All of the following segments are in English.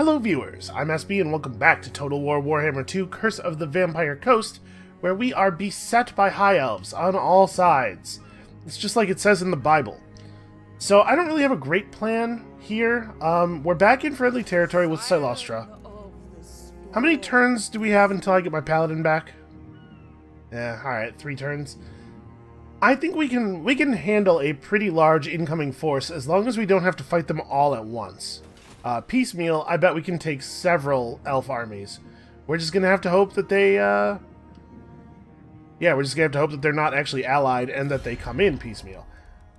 Hello viewers, I'm SB and welcome back to Total War Warhammer 2 Curse of the Vampire Coast, where we are beset by high elves on all sides. It's just like it says in the Bible. So I don't really have a great plan here. We're back in friendly territory with Silostra. How many turns do we have until I get my paladin back? Yeah, alright, 3 turns. I think we can handle a pretty large incoming force as long as we don't have to fight them all at once. Piecemeal, I bet we can take several elf armies. We're just gonna have to hope that they, yeah, we're just gonna have to hope that they're not actually allied and that they come in piecemeal.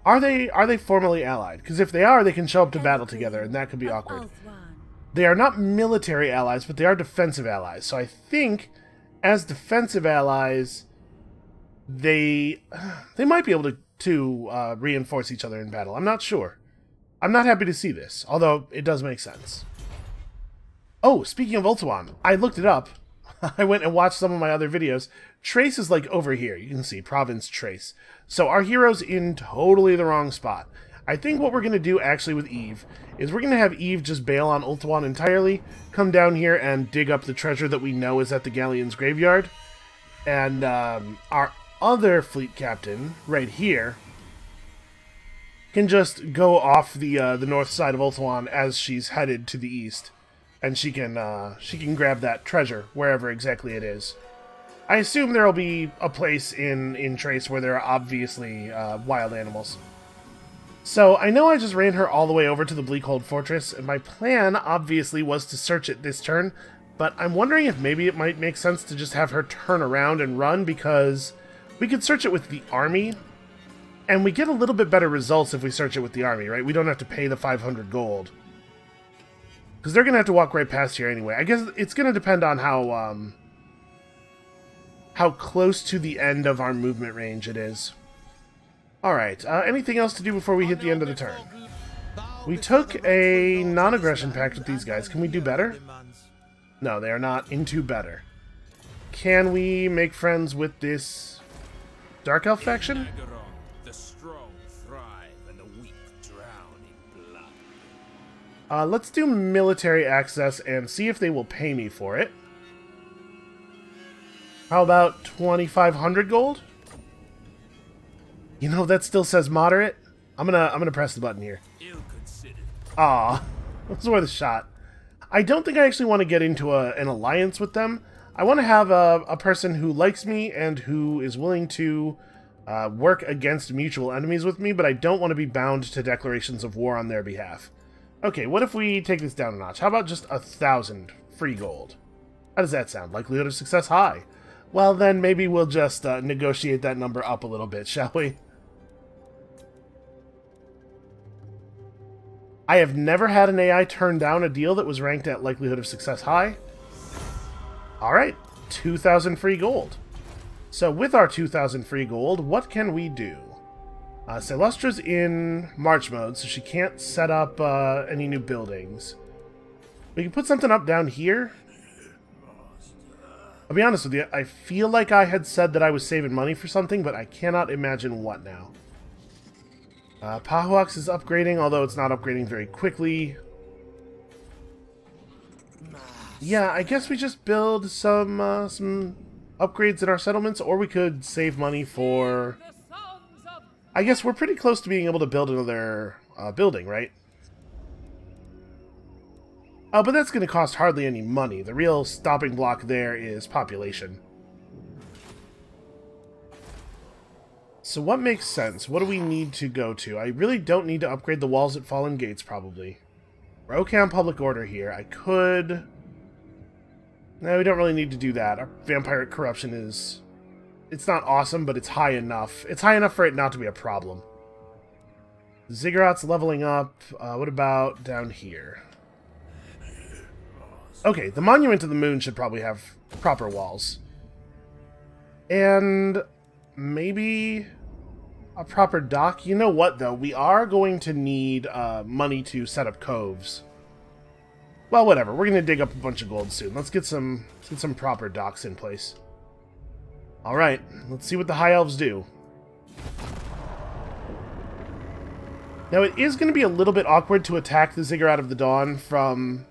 Are they formally allied? Because if they are, they can show up to battle together, and that could be awkward. They are not military allies, but they are defensive allies. So I think, as defensive allies, they might be able to reinforce each other in battle. I'm not sure. I'm not happy to see this, although it does make sense. Oh, speaking of Ultuan, I looked it up. I went and watched some of my other videos. Trace is like over here. You can see Province Trace. So our hero's in totally the wrong spot. I think what we're going to do actually with Eve is we're going to have Eve just bail on Ultuan entirely, come down here and dig up the treasure that we know is at the Galleon's graveyard. And our other fleet captain, right here, can just go off the north side of Ultuan as she's headed to the east, and she can grab that treasure wherever exactly it is. I assume there'll be a place in Trace where there are obviously wild animals. So I know I just ran her all the way over to the Bleakhold Fortress, and my plan obviously was to search it this turn, but I'm wondering if maybe it might make sense to just have her turn around and run, because we could search it with the army. And we get a little bit better results if we search it with the army, right? We don't have to pay the 500 gold. Because they're going to have to walk right past here anyway. I guess it's going to depend on how close to the end of our movement range it is. Alright, anything else to do before we hit the end of the turn? We took a non-aggression pact with these guys. Can we do better? No, they are not into better. Can we make friends with this Dark Elf faction? Let's do military access and see if they will pay me for it. How about 2,500 gold? You know, that still says moderate. I'm gonna press the button here. Aw, that's worth a shot. I don't think I actually want to get into an alliance with them. I want to have a person who likes me and who is willing to work against mutual enemies with me, but I don't want to be bound to declarations of war on their behalf. Okay, what if we take this down a notch? How about just 1,000 free gold? How does that sound? Likelihood of success high. Well, then maybe we'll just negotiate that number up a little bit, shall we? I have never had an AI turn down a deal that was ranked at likelihood of success high. Alright, 2,000 free gold. So with our 2,000 free gold, what can we do? Silostra's in March mode, so she can't set up any new buildings. We can put something up down here. I'll be honest with you, I feel like I had said that I was saving money for something, but I cannot imagine what now. Pahuax is upgrading, although it's not upgrading very quickly. Yeah, I guess we just build some upgrades in our settlements, or we could save money for... I guess we're pretty close to being able to build another building, right? Oh, but that's going to cost hardly any money. The real stopping block there is population. So what makes sense? What do we need to go to? I really don't need to upgrade the walls at Fallen Gates, probably. We're okay on public order here. I could... No, we don't really need to do that. Our vampire corruption is... It's not awesome, but it's high enough. It's high enough for it not to be a problem. Ziggurat's leveling up. What about down here? Okay, the Monument to the Moon should probably have proper walls. And maybe a proper dock. You know what, though? We are going to need money to set up coves. Well, whatever. We're going to dig up a bunch of gold soon. Let's get some proper docks in place. Alright, let's see what the High Elves do. Now, it is going to be a little bit awkward to attack the Ziggurat of the Dawn from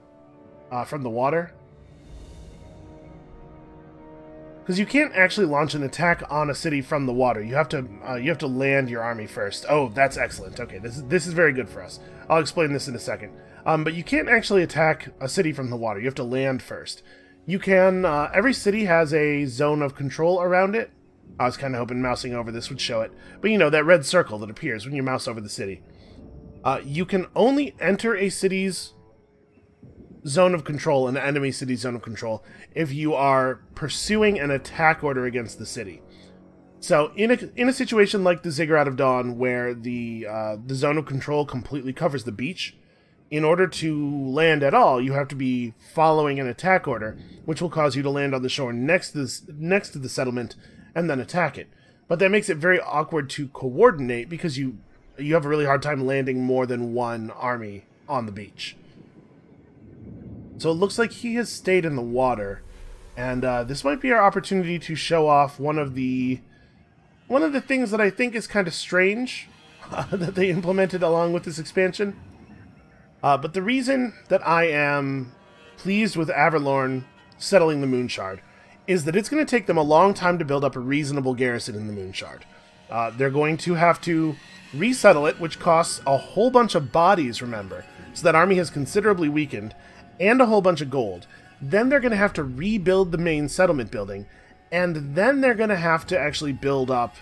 from the water. Because you can't actually launch an attack on a city from the water. You have to land your army first. Oh, that's excellent. Okay, this is very good for us. I'll explain this in a second. But you can't actually attack a city from the water. You have to land first. You can. Every city has a zone of control around it. I was kind of hoping mousing over this would show it, but you know that red circle that appears when you mouse over the city. You can only enter a city's zone of control, an enemy city's zone of control, if you are pursuing an attack order against the city. So in a situation like the Ziggurat of Dawn, where the zone of control completely covers the beach, in order to land at all, you have to be following an attack order, which will cause you to land on the shore next to the settlement and then attack it. But that makes it very awkward to coordinate because you have a really hard time landing more than one army on the beach. So it looks like he has stayed in the water, and this might be our opportunity to show off one of the things that I think is kind of strange that they implemented along with this expansion. But the reason that I am pleased with Averlorn settling the Moonshard is that it's going to take them a long time to build up a reasonable garrison in the Moonshard. They're going to have to resettle it, which costs a whole bunch of bodies, remember. So that army has considerably weakened, and a whole bunch of gold. Then they're going to have to rebuild the main settlement building, and then they're going to have to actually build up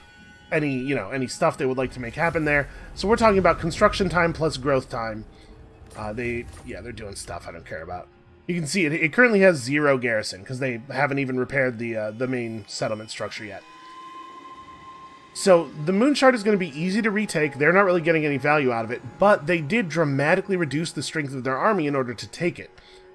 any stuff they would like to make happen there. So we're talking about construction time plus growth time. They're doing stuff I don't care about. You can see it currently has 0 garrison because they haven't even repaired the main settlement structure yet. So the Moonshard is going to be easy to retake. They're not really getting any value out of it, but they did dramatically reduce the strength of their army in order to take it.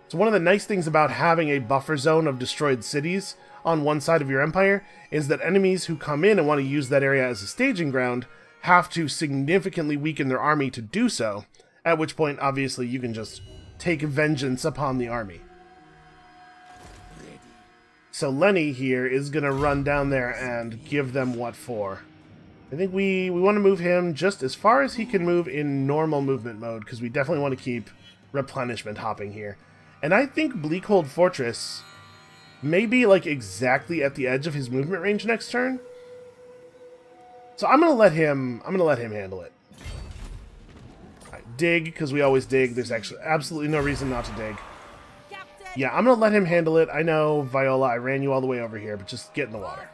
So one of the nice things about having a buffer zone of destroyed cities on one side of your empire is that enemies who come in and want to use that area as a staging ground have to significantly weaken their army to do so, at which point, obviously, you can just take vengeance upon the army. So Lenny here is going to run down there and give them what for. I think we want to move him just as far as he can move in normal movement mode, because we definitely want to keep replenishment hopping here. And I think Bleakhold Fortress may be like exactly at the edge of his movement range next turn. So I'm gonna let him handle it. Right, dig, because we always dig. There's actually absolutely no reason not to dig. Yeah, I'm gonna let him handle it. I know, Viola, I ran you all the way over here, but just get in the water.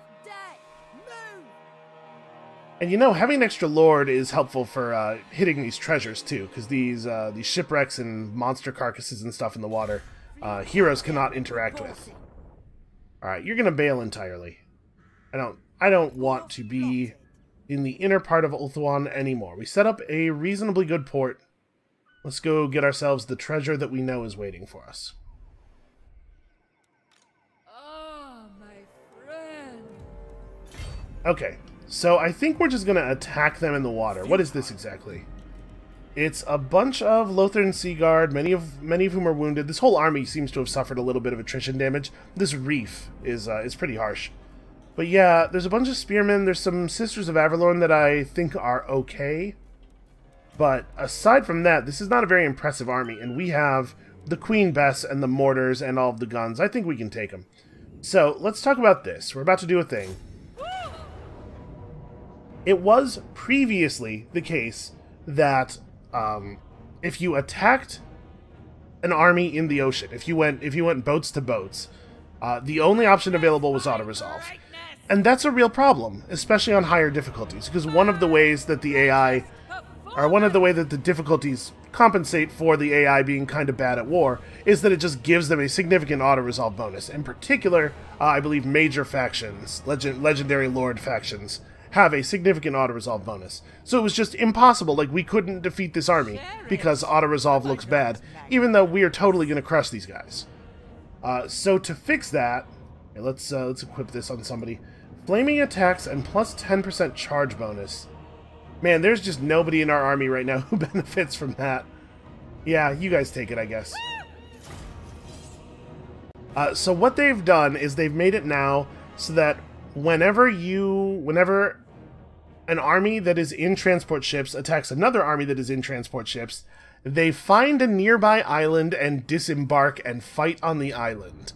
And you know, having an extra lord is helpful for hitting these treasures too, because these shipwrecks and monster carcasses and stuff in the water, heroes cannot interact with. All right, you're gonna bail entirely. I don't want to be in the inner part of Ulthuan anymore. We set up a reasonably good port. Let's go get ourselves the treasure that we know is waiting for us. Oh, my friend. Okay. So I think we're just going to attack them in the water. What is this exactly? It's a bunch of Lothern Sea Guard, many of whom are wounded. This whole army seems to have suffered a little bit of attrition damage. This reef is pretty harsh. But yeah, there's a bunch of spearmen. There's some Sisters of Averlorn that I think are okay. But aside from that, this is not a very impressive army. And we have the Queen Bess and the mortars and all of the guns. I think we can take them. So let's talk about this. We're about to do a thing. It was previously the case that if you attacked an army in the ocean, if you went boats to boats, the only option available was auto-resolve. And that's a real problem, especially on higher difficulties, because one of the ways that the AI, or one of the ways that the difficulties compensate for the AI being kind of bad at war, is that it just gives them a significant auto-resolve bonus. In particular, I believe major factions, legendary lord factions, have a significant auto-resolve bonus. So it was just impossible, like we couldn't defeat this army because auto-resolve looks bad, even though we are totally going to crush these guys. So to fix that, okay, let's equip this on somebody. Flaming attacks and plus 10% charge bonus. Man, there's just nobody in our army right now who benefits from that. Yeah, you guys take it, I guess. So what they've done is they've made it now so that whenever an army that is in transport ships attacks another army that is in transport ships, They find a nearby island and disembark and fight on the island.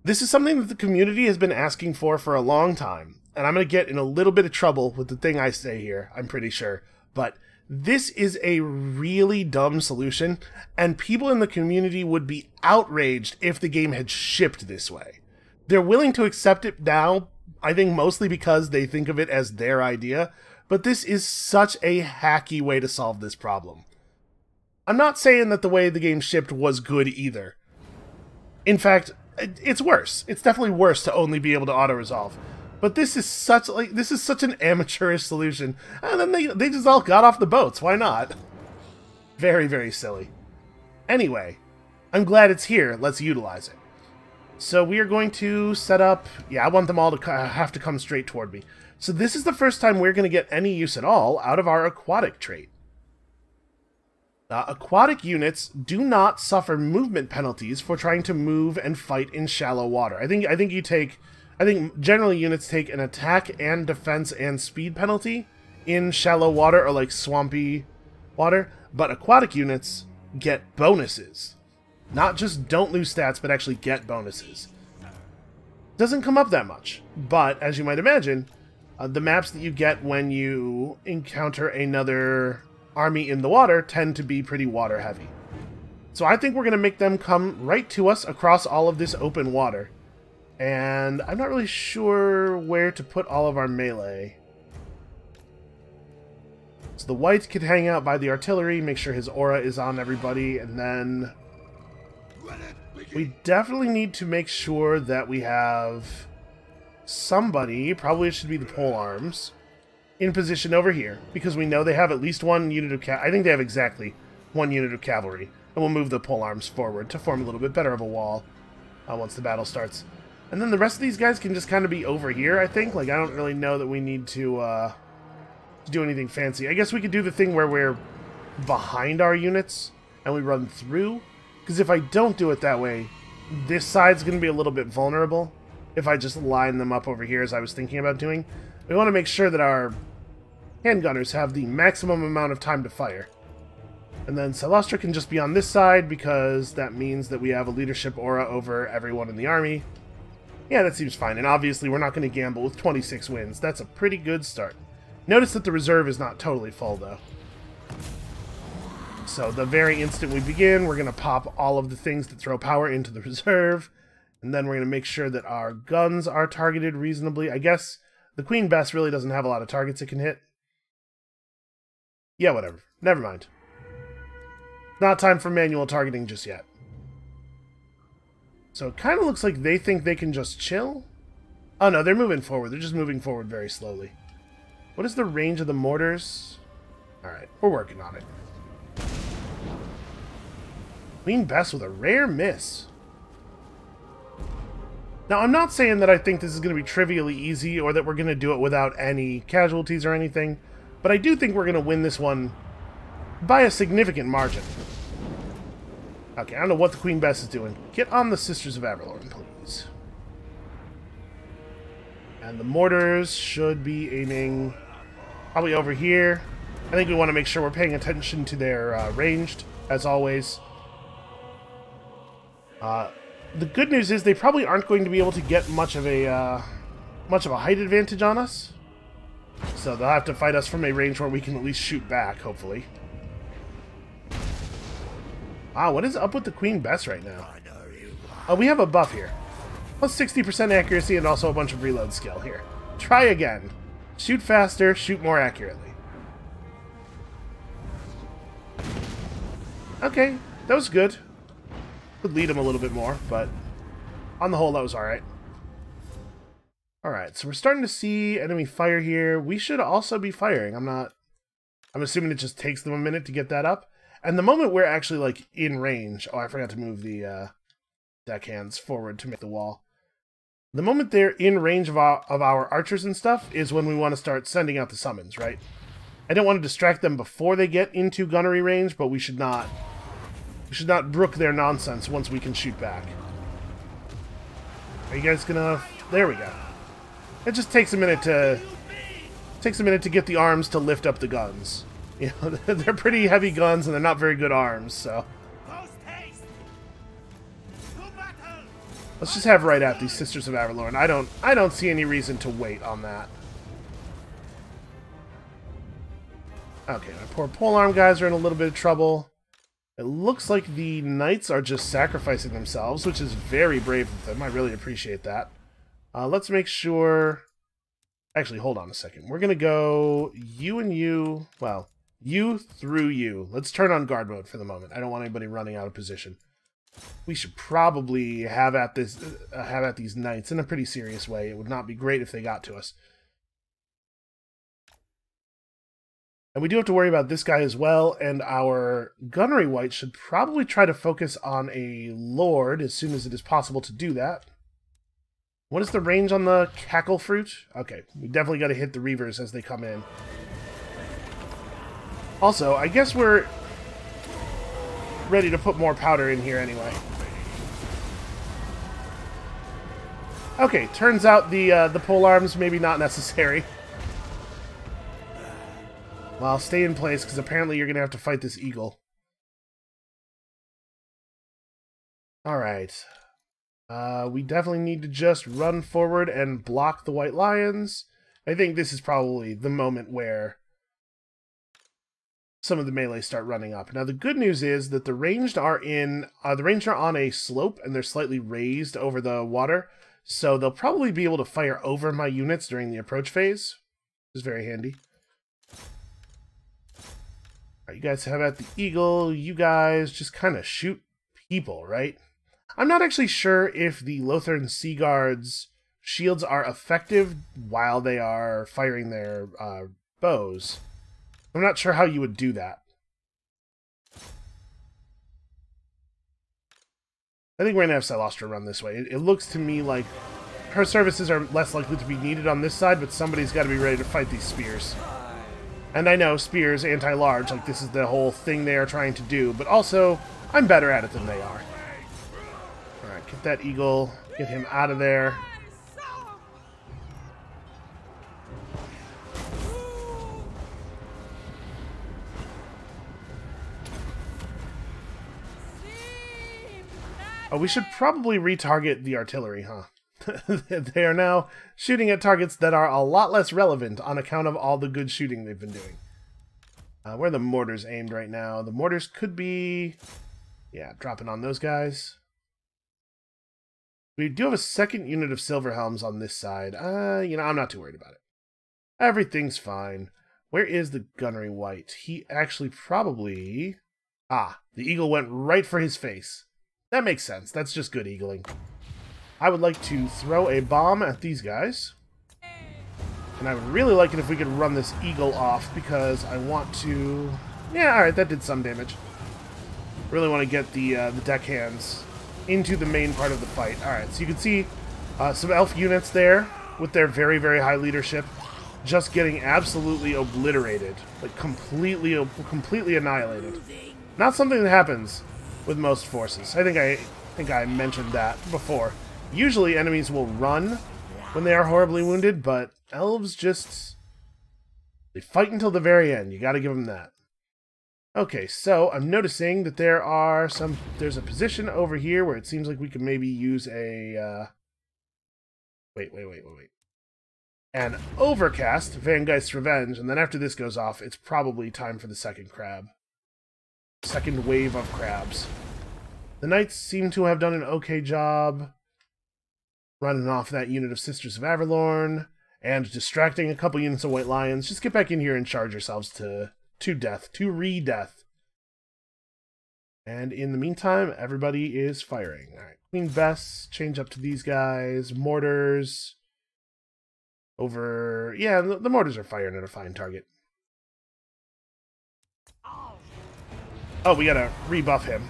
This is something that the community has been asking for a long time, and I'm going to get in a little bit of trouble with the thing I say here, I'm pretty sure, but this is a really dumb solution, and people in the community would be outraged if the game had shipped this way. They're willing to accept it now, I think mostly because they think of it as their idea, but this is such a hacky way to solve this problem. I'm not saying that the way the game shipped was good either. In fact, it's worse. It's definitely worse to only be able to auto-resolve. But this is such an amateurish solution. And then they just all got off the boats. Why not? Very, very silly. Anyway, I'm glad it's here. Let's utilize it. So we are going to set up... Yeah, I want them all to have to come straight toward me. So this is the first time we're going to get any use at all out of our aquatic trait. Aquatic units do not suffer movement penalties for trying to move and fight in shallow water. I think generally units take an attack and defense and speed penalty in shallow water or like swampy water, but aquatic units get bonuses. Not just don't lose stats, but actually get bonuses. Doesn't come up that much, but as you might imagine, the maps that you get when you encounter another army in the water tend to be pretty water heavy. So I think we're going to make them come right to us across all of this open water. And I'm not really sure where to put all of our melee. So the white could hang out by the artillery, make sure his aura is on everybody, and then we definitely need to make sure that we have somebody, probably it should be the pole arms, in position over here, because we know they have at least one unit of I think they have exactly one unit of cavalry, and we'll move the pole arms forward to form a little bit better of a wall once the battle starts. And then the rest of these guys can just kind of be over here, I think. Like, I don't really know that we need to do anything fancy. I guess we could do the thing where we're behind our units and we run through, because if I don't do it that way, this side's going to be a little bit vulnerable if I just line them up over here as I was thinking about doing. We want to make sure that our handgunners have the maximum amount of time to fire. And then Celestra can just be on this side because that means that we have a leadership aura over everyone in the army. Yeah, that seems fine. And obviously we're not going to gamble with 26 wins. That's a pretty good start. Notice that the reserve is not totally full though. So the very instant we begin, we're going to pop all of the things that throw power into the reserve. And then we're going to make sure that our guns are targeted reasonably. I guess the Queen Bess really doesn't have a lot of targets it can hit. Yeah, whatever. Never mind. Not time for manual targeting just yet. So it kind of looks like they think they can just chill. Oh no, they're moving forward. They're just moving forward very slowly. What is the range of the mortars? Alright, we're working on it. Queen Bess with a rare miss. Now, I'm not saying that I think this is going to be trivially easy or that we're going to do it without any casualties or anything, but I do think we're going to win this one by a significant margin. Okay, I don't know what the Queen Bess is doing. Get on the Sisters of Avalorn, please. And the mortars should be aiming probably over here. I think we want to make sure we're paying attention to their ranged, as always. The good news is they probably aren't going to be able to get much of a height advantage on us. So they'll have to fight us from a range where we can at least shoot back, hopefully. Wow, what is up with the Queen Bess right now? Oh, we have a buff here. Plus 60% accuracy and also a bunch of reload skill. Here, try again. Shoot faster, shoot more accurately. Okay, that was good. Could lead him a little bit more, but on the whole, that was alright. Alright, so we're starting to see enemy fire here. We should also be firing. I'm assuming it just takes them a minute to get that up. And the moment we're actually, like, in range... Oh, I forgot to move the deckhands forward to make the wall. The moment they're in range of our archers and stuff is when we want to start sending out the summons, right? I don't want to distract them before they get into gunnery range, but we should not brook their nonsense once we can shoot back. Are you guys gonna... There we go. It just takes a minute to get the arms to lift up the guns. You know, they're pretty heavy guns and they're not very good arms, so... Let's just have right at these Sisters of Avalorn. I don't see any reason to wait on that. Okay, our poor polearm guys are in a little bit of trouble. It looks like the knights are just sacrificing themselves, which is very brave of them. I really appreciate that. Let's make sure... Actually, hold on a second. We're going to go you and you... Well, you through you. Let's turn on guard mode for the moment. I don't want anybody running out of position. We should probably have at these knights in a pretty serious way. It would not be great if they got to us. And we do have to worry about this guy as well, and our gunnery wight should probably try to focus on a lord as soon as it is possible to do that. What is the range on the cackle fruit? Okay, we definitely got to hit the reavers as they come in. Also, I guess we're ready to put more powder in here anyway. Okay, turns out the polearms maybe not necessary. Well, stay in place, because apparently you're going to have to fight this eagle. Alright. We definitely need to just run forward and block the white lions. I think this is probably the moment where some of the melee start running up. Now, the good news is that the ranged are on a slope, and they're slightly raised over the water, so they'll probably be able to fire over my units during the approach phase, which is very handy. All right, you guys have at the eagle. You guys just kind of shoot people, right? I'm not actually sure if the Lothern Sea Guards' shields are effective while they are firing their bows. I'm not sure how you would do that. I think we're going to have Silostra run this way. It looks to me like her services are less likely to be needed on this side, but somebody's got to be ready to fight these spears. And I know, spears, anti-large, like this is the whole thing they are trying to do, but also, I'm better at it than they are. Alright, get that eagle, get him out of there. Oh, we should probably retarget the artillery, huh? They are now shooting at targets that are a lot less relevant on account of all the good shooting they've been doing. Where are the mortars aimed right now? The mortars could be... Yeah, dropping on those guys. We do have a second unit of silver helms on this side. You know, I'm not too worried about it. Everything's fine. Where is the gunnery wight? He actually probably... Ah, the eagle went right for his face. That makes sense. That's just good eagling. I would like to throw a bomb at these guys. And I would really like it if we could run this eagle off, because I want to... Yeah, alright, that did some damage. Really want to get the deckhands into the main part of the fight. Alright, so you can see some elf units there with their very, very high leadership just getting absolutely obliterated. Like, completely annihilated. Not something that happens with most forces. I think I mentioned that before. Usually enemies will run when they are horribly wounded, but elves just... They fight until the very end. You gotta give them that. Okay, so I'm noticing that there's a position over here where it seems like we could maybe use a... Wait. An overcast, Vangeist's Revenge, and then after this goes off, it's probably time for the second crab. Second wave of crabs. The knights seem to have done an okay job running off that unit of Sisters of Avalorn and distracting a couple units of White Lions. Just get back in here and charge yourselves to death, to re-death. And in the meantime, everybody is firing. Alright, Queen Bess, change up to these guys, mortars. Over... Yeah, the mortars are firing at a fine target. Oh, we gotta rebuff him.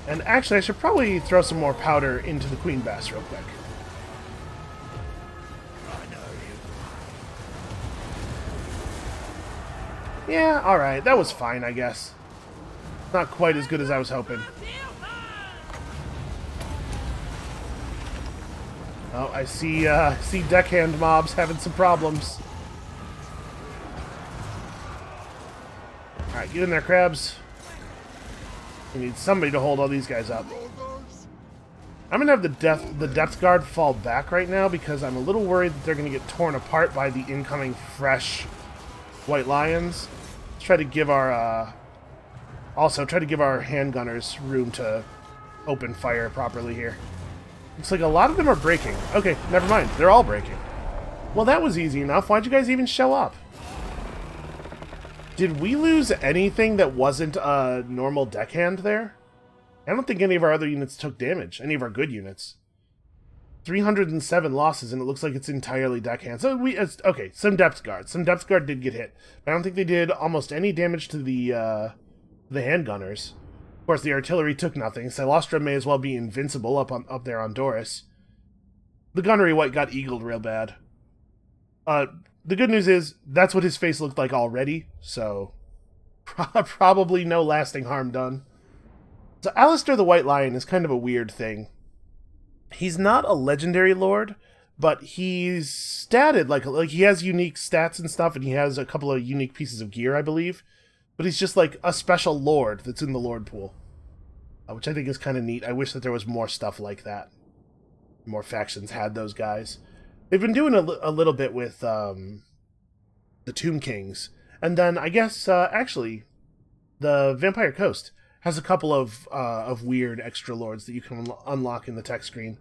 And actually, I should probably throw some more powder into the Queen Bess real quick. Yeah, alright. That was fine, I guess. Not quite as good as I was hoping. Oh, I see deckhand mobs having some problems. Alright, get in there, crabs. We need somebody to hold all these guys up. I'm going to have the depth guard fall back right now because I'm a little worried that they're going to get torn apart by the incoming fresh white lions. Let's try to give our... also, try to give our handgunners room to open fire properly here. Looks like a lot of them are breaking. Okay, never mind. They're all breaking. Well, that was easy enough. Why'd you guys even show up? Did we lose anything that wasn't a normal deckhand there? I don't think any of our other units took damage. Any of our good units. 307 losses, and it looks like it's entirely deckhand. So okay, some depth guard. Some depth guard did get hit. But I don't think they did almost any damage to the handgunners. Of course, the artillery took nothing. Silostra may as well be invincible up there on Doris. The gunnery white got eagled real bad. The good news is, that's what his face looked like already, so probably no lasting harm done. So Alistair the White Lion is kind of a weird thing. He's not a legendary lord, but he's statted, like he has unique stats and stuff, and he has a couple of unique pieces of gear, I believe. But he's just like a special lord that's in the lord pool, which I think is kind of neat. I wish that there was more stuff like that. More factions had those guys. They've been doing a little bit with the Tomb Kings. And then, I guess, actually, the Vampire Coast has a couple of weird extra lords that you can unlock in the tech screen.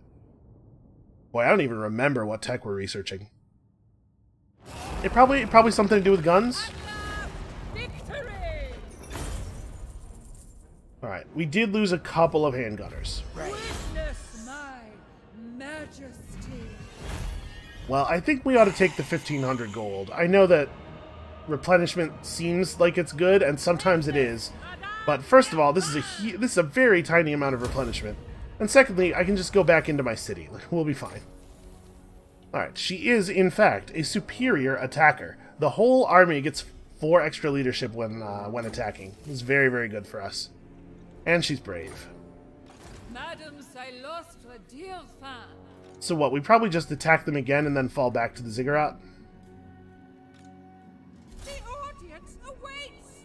Boy, I don't even remember what tech we're researching. It probably something to do with guns. Alright, we did lose a couple of handgunners. Witness my majesty. Well, I think we ought to take the 1,500 gold. I know that replenishment seems like it's good, and sometimes it is. But first of all, this is a very tiny amount of replenishment. And secondly, I can just go back into my city. We'll be fine. Alright, she is, in fact, a superior attacker. The whole army gets 4 extra leadership when attacking. It's very, very good for us. And she's brave. Madame Silostre Dirfin. So what, we probably just attack them again and then fall back to the ziggurat? The audience awaits.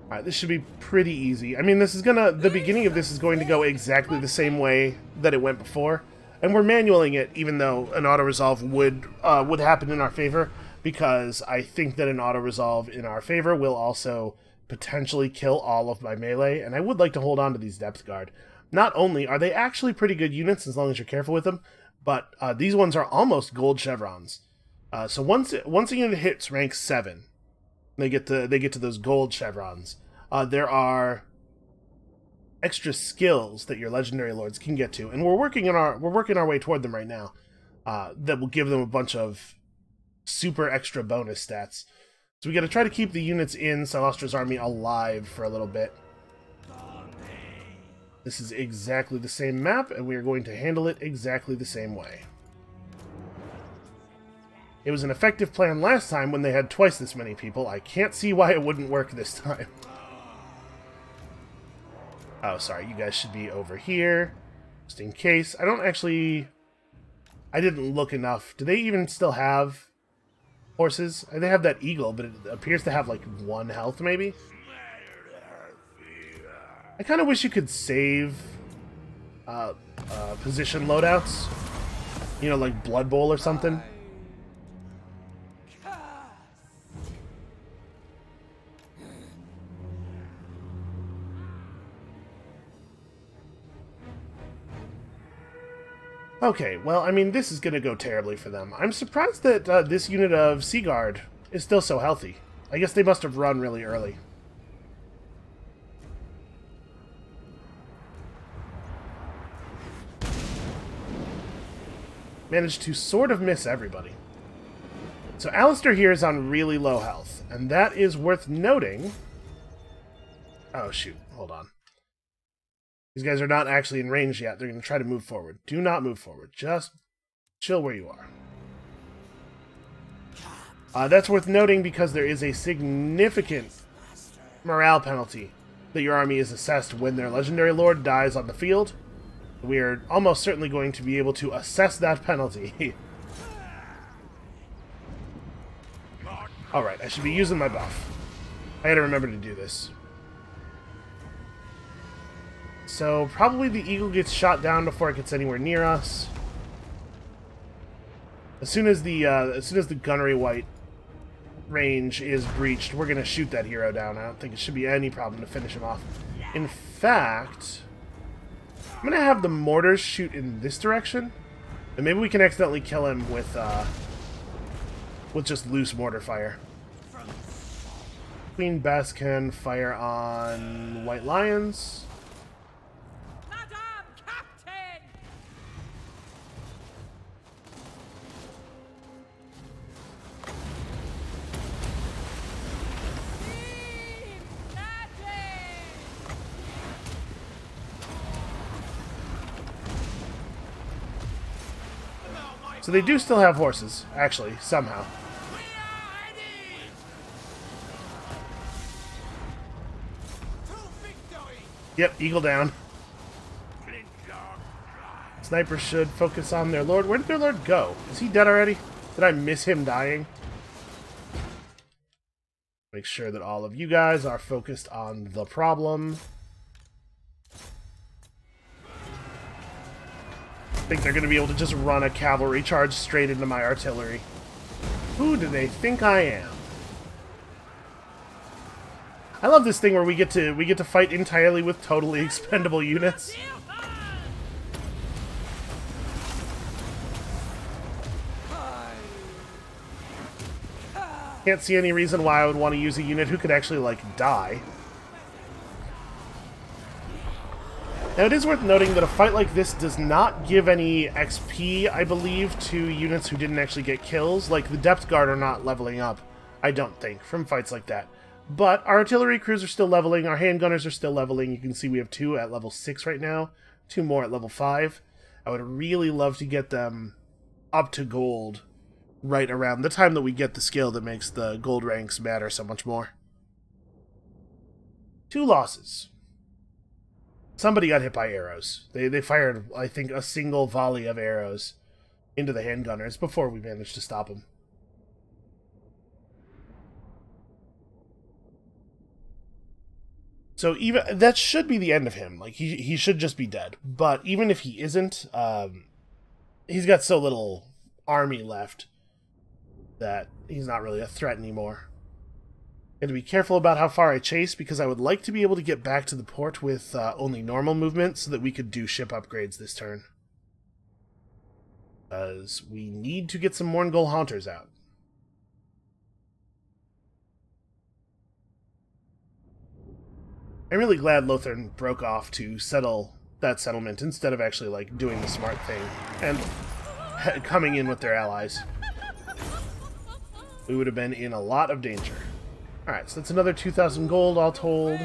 Alright, this should be pretty easy. I mean, the beginning of this is going to go exactly the same way that it went before. And we're manualing it, even though an auto-resolve would happen in our favor, because I think that an auto-resolve in our favor will also potentially kill all of my melee, and I would like to hold on to these depth guard. Not only are they actually pretty good units as long as you're careful with them, but these ones are almost gold chevrons. So once a unit hits rank 7, they get to those gold chevrons. There are extra skills that your legendary lords can get to, and we're working our way toward them right now. That will give them a bunch of super extra bonus stats. So we got to try to keep the units in Silostra's army alive for a little bit. This is exactly the same map, and we are going to handle it exactly the same way. It was an effective plan last time when they had twice this many people. I can't see why it wouldn't work this time. Oh, sorry, you guys should be over here, just in case. I didn't look enough. Do they even still have horses? They have that eagle, but it appears to have like 1 health, maybe? I kind of wish you could save position loadouts. You know, like Blood Bowl or something. Okay, well, I mean, this is going to go terribly for them. I'm surprised that this unit of Sea Guard is still so healthy. I guess they must have run really early. Managed to sort of miss everybody. So Alistair here is on really low health, and that is worth noting. Oh, shoot. Hold on. These guys are not actually in range yet. They're going to try to move forward. Do not move forward. Just chill where you are. That's worth noting because there is a significant morale penalty that your army is assessed when their legendary lord dies on the field. We are almost certainly going to be able to assess that penalty. Alright, I should be using my buff. I gotta remember to do this. So, probably the eagle gets shot down before it gets anywhere near us. As soon as the gunnery white range is breached, we're gonna shoot that hero down. I don't think it should be any problem to finish him off. In fact, I'm gonna have the mortars shoot in this direction, and maybe we can accidentally kill him with just loose mortar fire. Queen Bess can fire on white lions. Madam Captain! Team Magic! So they do still have horses, actually, somehow. Yep, eagle down. Snipers should focus on their lord. Where did their lord go? Is he dead already? Did I miss him dying? Make sure that all of you guys are focused on the problem. I think they're going to be able to just run a cavalry charge straight into my artillery. Who do they think I am? I love this thing where we get to fight entirely with totally expendable units. Can't see any reason why I would want to use a unit who could actually, like, die. Now, it is worth noting that a fight like this does not give any XP, I believe, to units who didn't actually get kills. Like, the Depth Guard are not leveling up, I don't think, from fights like that. But our artillery crews are still leveling, our handgunners are still leveling. You can see we have 2 at level 6 right now, 2 more at level 5. I would really love to get them up to gold right around the time that we get the skill that makes the gold ranks matter so much more. 2 losses. Somebody got hit by arrows. They fired, I think, a single volley of arrows into the handgunners before we managed to stop them. So even that should be the end of him. Like, he should just be dead. But even if he isn't, he's got so little army left that he's not really a threat anymore. Got to be careful about how far I chase, because I would like to be able to get back to the port with only normal movement so that we could do ship upgrades this turn. Because we need to get some Morngul Haunters out. I'm really glad Lothar broke off to settle that settlement instead of actually, like, doing the smart thing and coming in with their allies. We would have been in a lot of danger. Alright, so that's another 2,000 gold all told.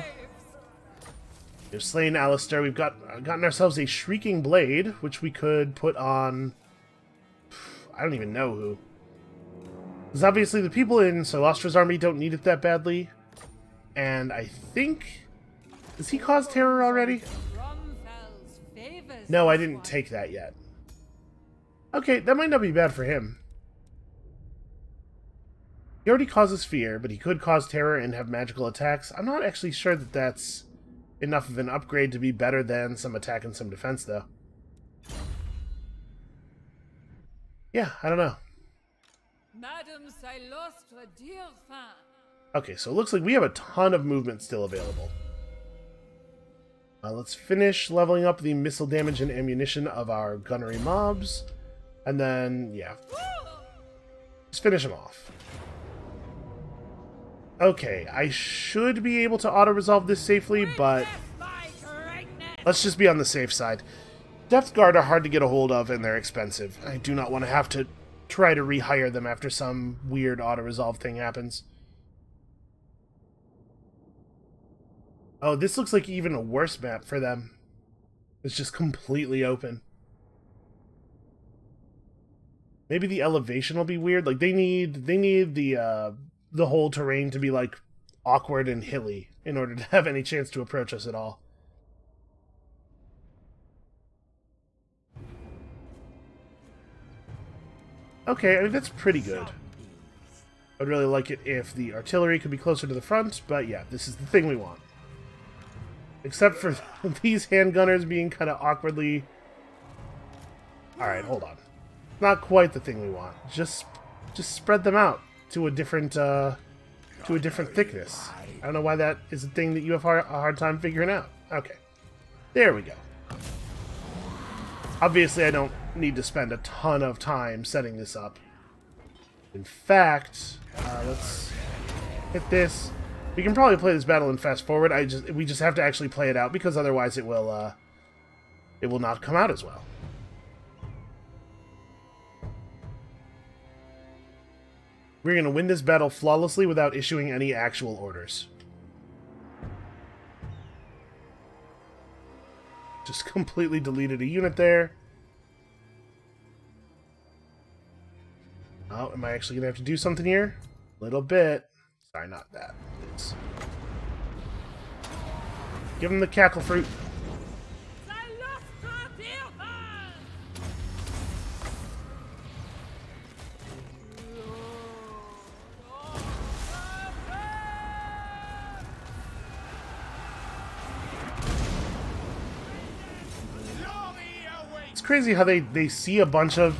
We've slain Alistair. We've gotten ourselves a Shrieking Blade, which we could put on... I don't even know who. Because obviously the people in Silostra's army don't need it that badly. And I think... Does he cause terror already? No, I didn't take that yet. Okay, that might not be bad for him. He already causes fear, but he could cause terror and have magical attacks. I'm not actually sure that that's enough of an upgrade to be better than some attack and some defense, though. Yeah, I don't know. Okay, so it looks like we have a ton of movement still available. Let's finish leveling up the missile damage and ammunition of our gunnery mobs. And then, yeah. Just finish them off. Okay, I should be able to auto-resolve this safely, but let's just be on the safe side. Depth Guard are hard to get a hold of, and they're expensive. I do not want to have to try to rehire them after some weird auto-resolve thing happens. Oh, this looks like even a worse map for them. It's just completely open. Maybe the elevation will be weird. Like, they need the whole terrain to be, like, awkward and hilly in order to have any chance to approach us at all. Okay, I mean, that's pretty good. I'd really like it if the artillery could be closer to the front, but yeah, this is the thing we want. Except for these handgunners being kind of awkwardly... Alright, hold on. Not quite the thing we want. Just spread them out to a different thickness. I don't know why that is a thing that you have a hard time figuring out. Okay. There we go. Obviously, I don't need to spend a ton of time setting this up. In fact, let's hit this. We can probably play this battle in fast forward. We just have to actually play it out because otherwise it will not come out as well. We're going to win this battle flawlessly without issuing any actual orders. Just completely deleted a unit there. Oh, am I actually going to have to do something here? A little bit. Sorry, not that. It's... Give him the cackle fruit. It's crazy how they see a bunch of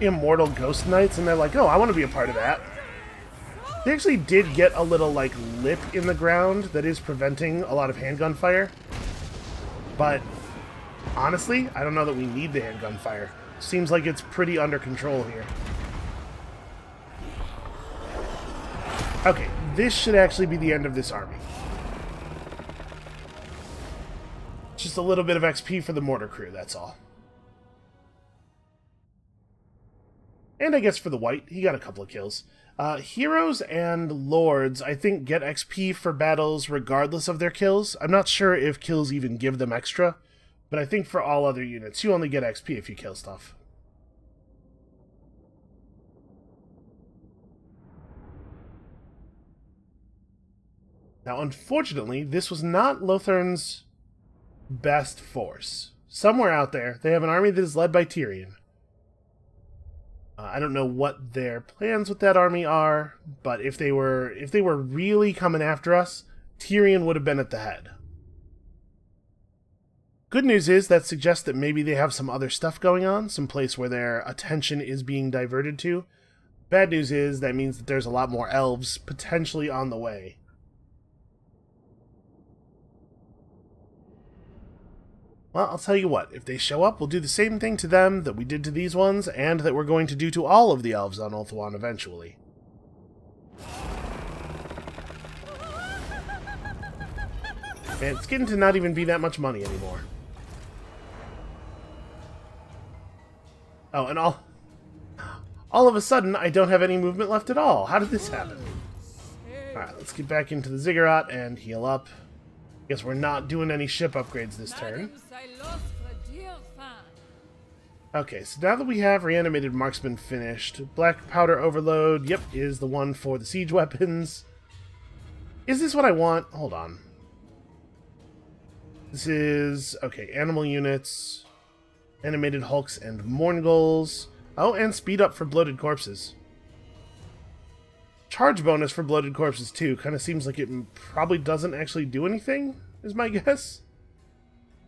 immortal ghost knights and they're like, oh, I want to be a part of that. They actually did get a little, like, lip in the ground that is preventing a lot of handgun fire. But, honestly, I don't know that we need the handgun fire. Seems like it's pretty under control here. Okay, this should actually be the end of this army. Just a little bit of XP for the mortar crew, that's all. And I guess for the white, he got a couple of kills. Heroes and lords, I think, get XP for battles regardless of their kills. I'm not sure if kills even give them extra, but I think for all other units, you only get XP if you kill stuff. Now, unfortunately, this was not Lothern's best force. Somewhere out there, they have an army that is led by Tyrion. I don't know what their plans with that army are, but if they were really coming after us, Tyrion would have been at the head. Good news is that suggests that maybe they have some other stuff going on, some place where their attention is being diverted to. Bad news is that means that there's a lot more elves potentially on the way. Well, I'll tell you what, if they show up, we'll do the same thing to them that we did to these ones, and that we're going to do to all of the elves on Ulthuan eventually. And it's getting to not even be that much money anymore. Oh, and all of a sudden, I don't have any movement left at all. How did this happen? Alright, let's get back into the ziggurat and heal up. Guess we're not doing any ship upgrades this turn. Okay, so now that we have reanimated marksman finished, black powder overload, yep, is the one for the siege weapons. Is this what I want? Hold on. This is, okay, animal units, animated hulks and Mourngulls. Oh, and speed up for bloated corpses. Charge bonus for bloated corpses too. Kind of seems like it probably doesn't actually do anything, is my guess.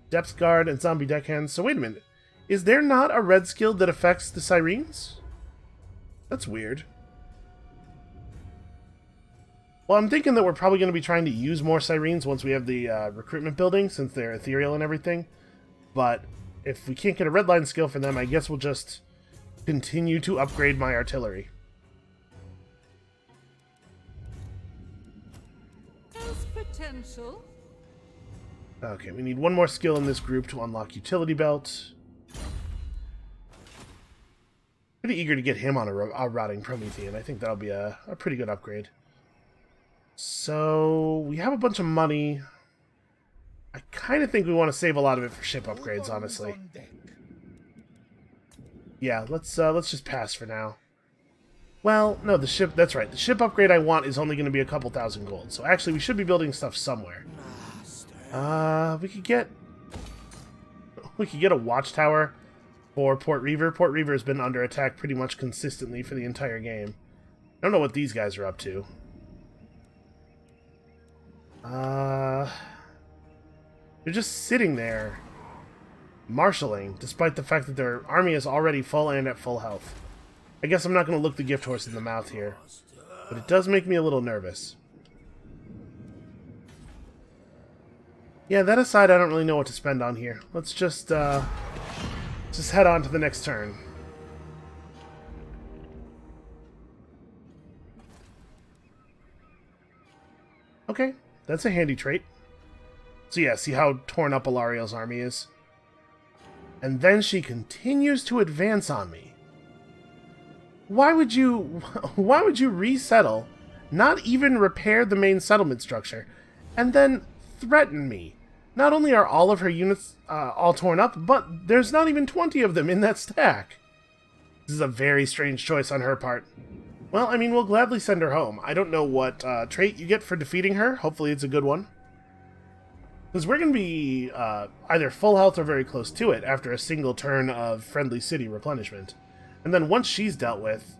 Depth guard and zombie deckhands. So wait a minute. Is there not a red skill that affects the sirens? That's weird. Well, I'm thinking that we're probably going to be trying to use more sirens once we have the recruitment building, since they're ethereal and everything. But if we can't get a red line skill for them, I guess we'll just continue to upgrade my artillery. Potential. Okay, we need one more skill in this group to unlock utility belt. Pretty eager to get him on a rotting Promethean. I think that'll be a pretty good upgrade. So, we have a bunch of money. I kind of think we want to save a lot of it for ship upgrades, honestly. Yeah, let's just pass for now. Well, no, the ship, that's right. The ship upgrade I want is only going to be a couple thousand gold. So actually, we should be building stuff somewhere. We could get a watchtower for Port Reaver. Port Reaver has been under attack pretty much consistently for the entire game. I don't know what these guys are up to. They're just sitting there, marshalling, despite the fact that their army is already full and at full health. I guess I'm not going to look the gift horse in the mouth here, but it does make me a little nervous. Yeah, that aside, I don't really know what to spend on here. Let's just head on to the next turn. Okay, that's a handy trait. So yeah, see how torn up Alariel's army is? And then she continues to advance on me. Why would you resettle, not even repair the main settlement structure, and then threaten me? Not only are all of her units all torn up, but there's not even 20 of them in that stack. This is a very strange choice on her part. Well, I mean, we'll gladly send her home. I don't know what trait you get for defeating her. Hopefully it's a good one. Because we're going to be either full health or very close to it after a single turn of Friendly City replenishment. And then once she's dealt with,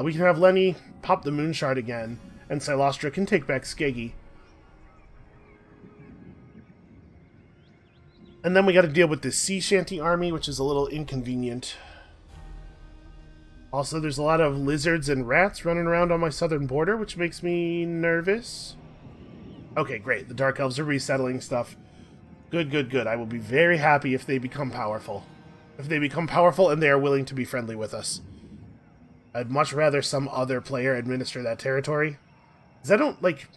we can have Lenny pop the Moon Shard again, and Silostra can take back Skeggy. And then we got to deal with this Sea Shanty army, which is a little inconvenient. Also, there's a lot of lizards and rats running around on my southern border, which makes me nervous. Okay, great. The Dark Elves are resettling stuff. Good, good, good. I will be very happy if they become powerful. If they become powerful and they are willing to be friendly with us. I'd much rather some other player administer that territory. Because I don't, like...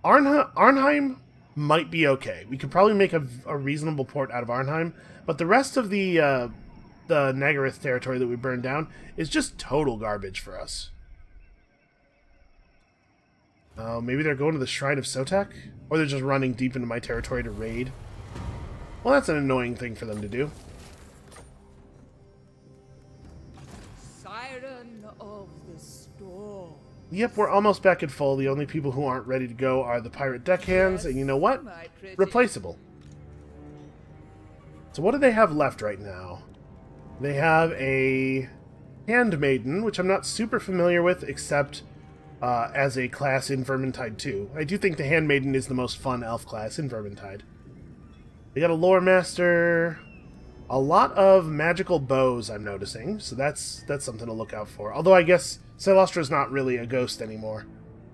Arnheim might be okay. We could probably make a reasonable port out of Arnheim. But the rest of the Nagaryth territory that we burned down is just total garbage for us. Maybe they're going to the Shrine of Sotek? Or they're just running deep into my territory to raid. Well, that's an annoying thing for them to do. Siren of the storm. Yep, we're almost back at full. The only people who aren't ready to go are the pirate deckhands, and you know what? Replaceable. So what do they have left right now? They have a Handmaiden, which I'm not super familiar with, except as a class in Vermintide 2. I do think the Handmaiden is the most fun elf class in Vermintide. They got a Lore Master, a lot of magical bows I'm noticing, so that's something to look out for. Although I guess Silostra's not really a ghost anymore.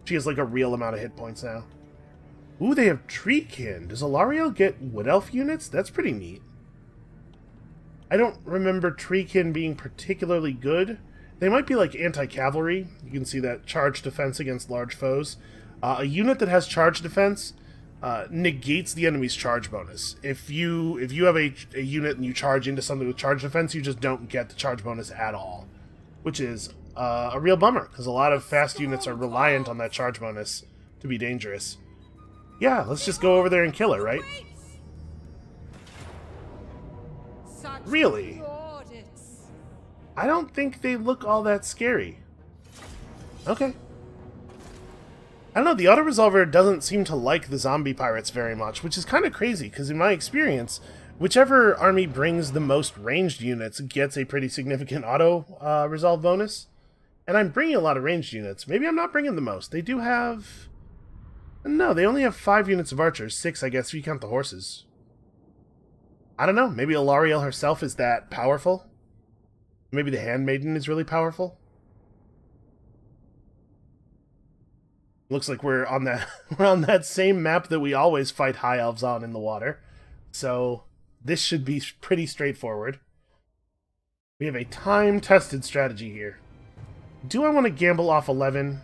She has like a real amount of hit points now. Ooh, they have Treekin. Does Alariel get Wood Elf units? That's pretty neat. I don't remember Treekin being particularly good. They might be like anti-cavalry. You can see that charge defense against large foes. A unit that has charge defense negates the enemy's charge bonus. If you have a unit and you charge into something with charge defense, you just don't get the charge bonus at all. Which is a real bummer, because a lot of fast units are reliant on that charge bonus to be dangerous. Yeah, let's just go over there and kill her, right? Really? I don't think they look all that scary. Okay. I don't know, the auto-resolver doesn't seem to like the zombie pirates very much, which is kind of crazy, because in my experience, whichever army brings the most ranged units gets a pretty significant auto-resolve bonus. And I'm bringing a lot of ranged units. Maybe I'm not bringing the most. They do have... No, they only have 5 units of archers. 6, I guess, if you count the horses. I don't know. Maybe Alariel herself is that powerful. Maybe the Handmaiden is really powerful. Looks like we're on that same map that we always fight high elves on in the water. So this should be pretty straightforward. We have a time-tested strategy here. Do I want to gamble off 11?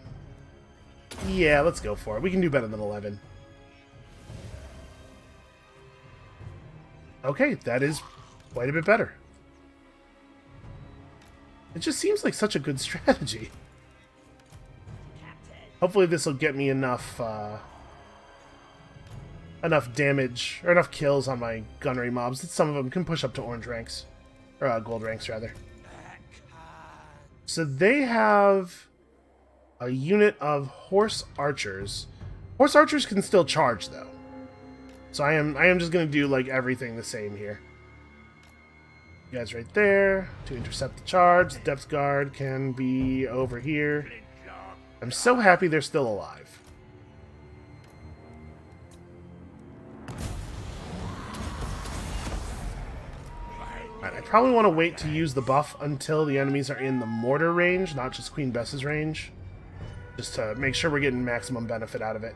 Yeah, let's go for it. We can do better than 11. Okay, that is quite a bit better. It just seems like such a good strategy. Hopefully this will get me enough enough damage, or enough kills on my gunnery mobs that some of them can push up to orange ranks. Or gold ranks, rather. So they have a unit of horse archers. Horse archers can still charge, though. So I am just going to do, like, everything the same here. You guys right there to intercept the charge. The depth guard can be over here. I'm so happy they're still alive. Alright, I probably want to wait to use the buff until the enemies are in the mortar range, not just Queen Bess's range. Just to make sure we're getting maximum benefit out of it.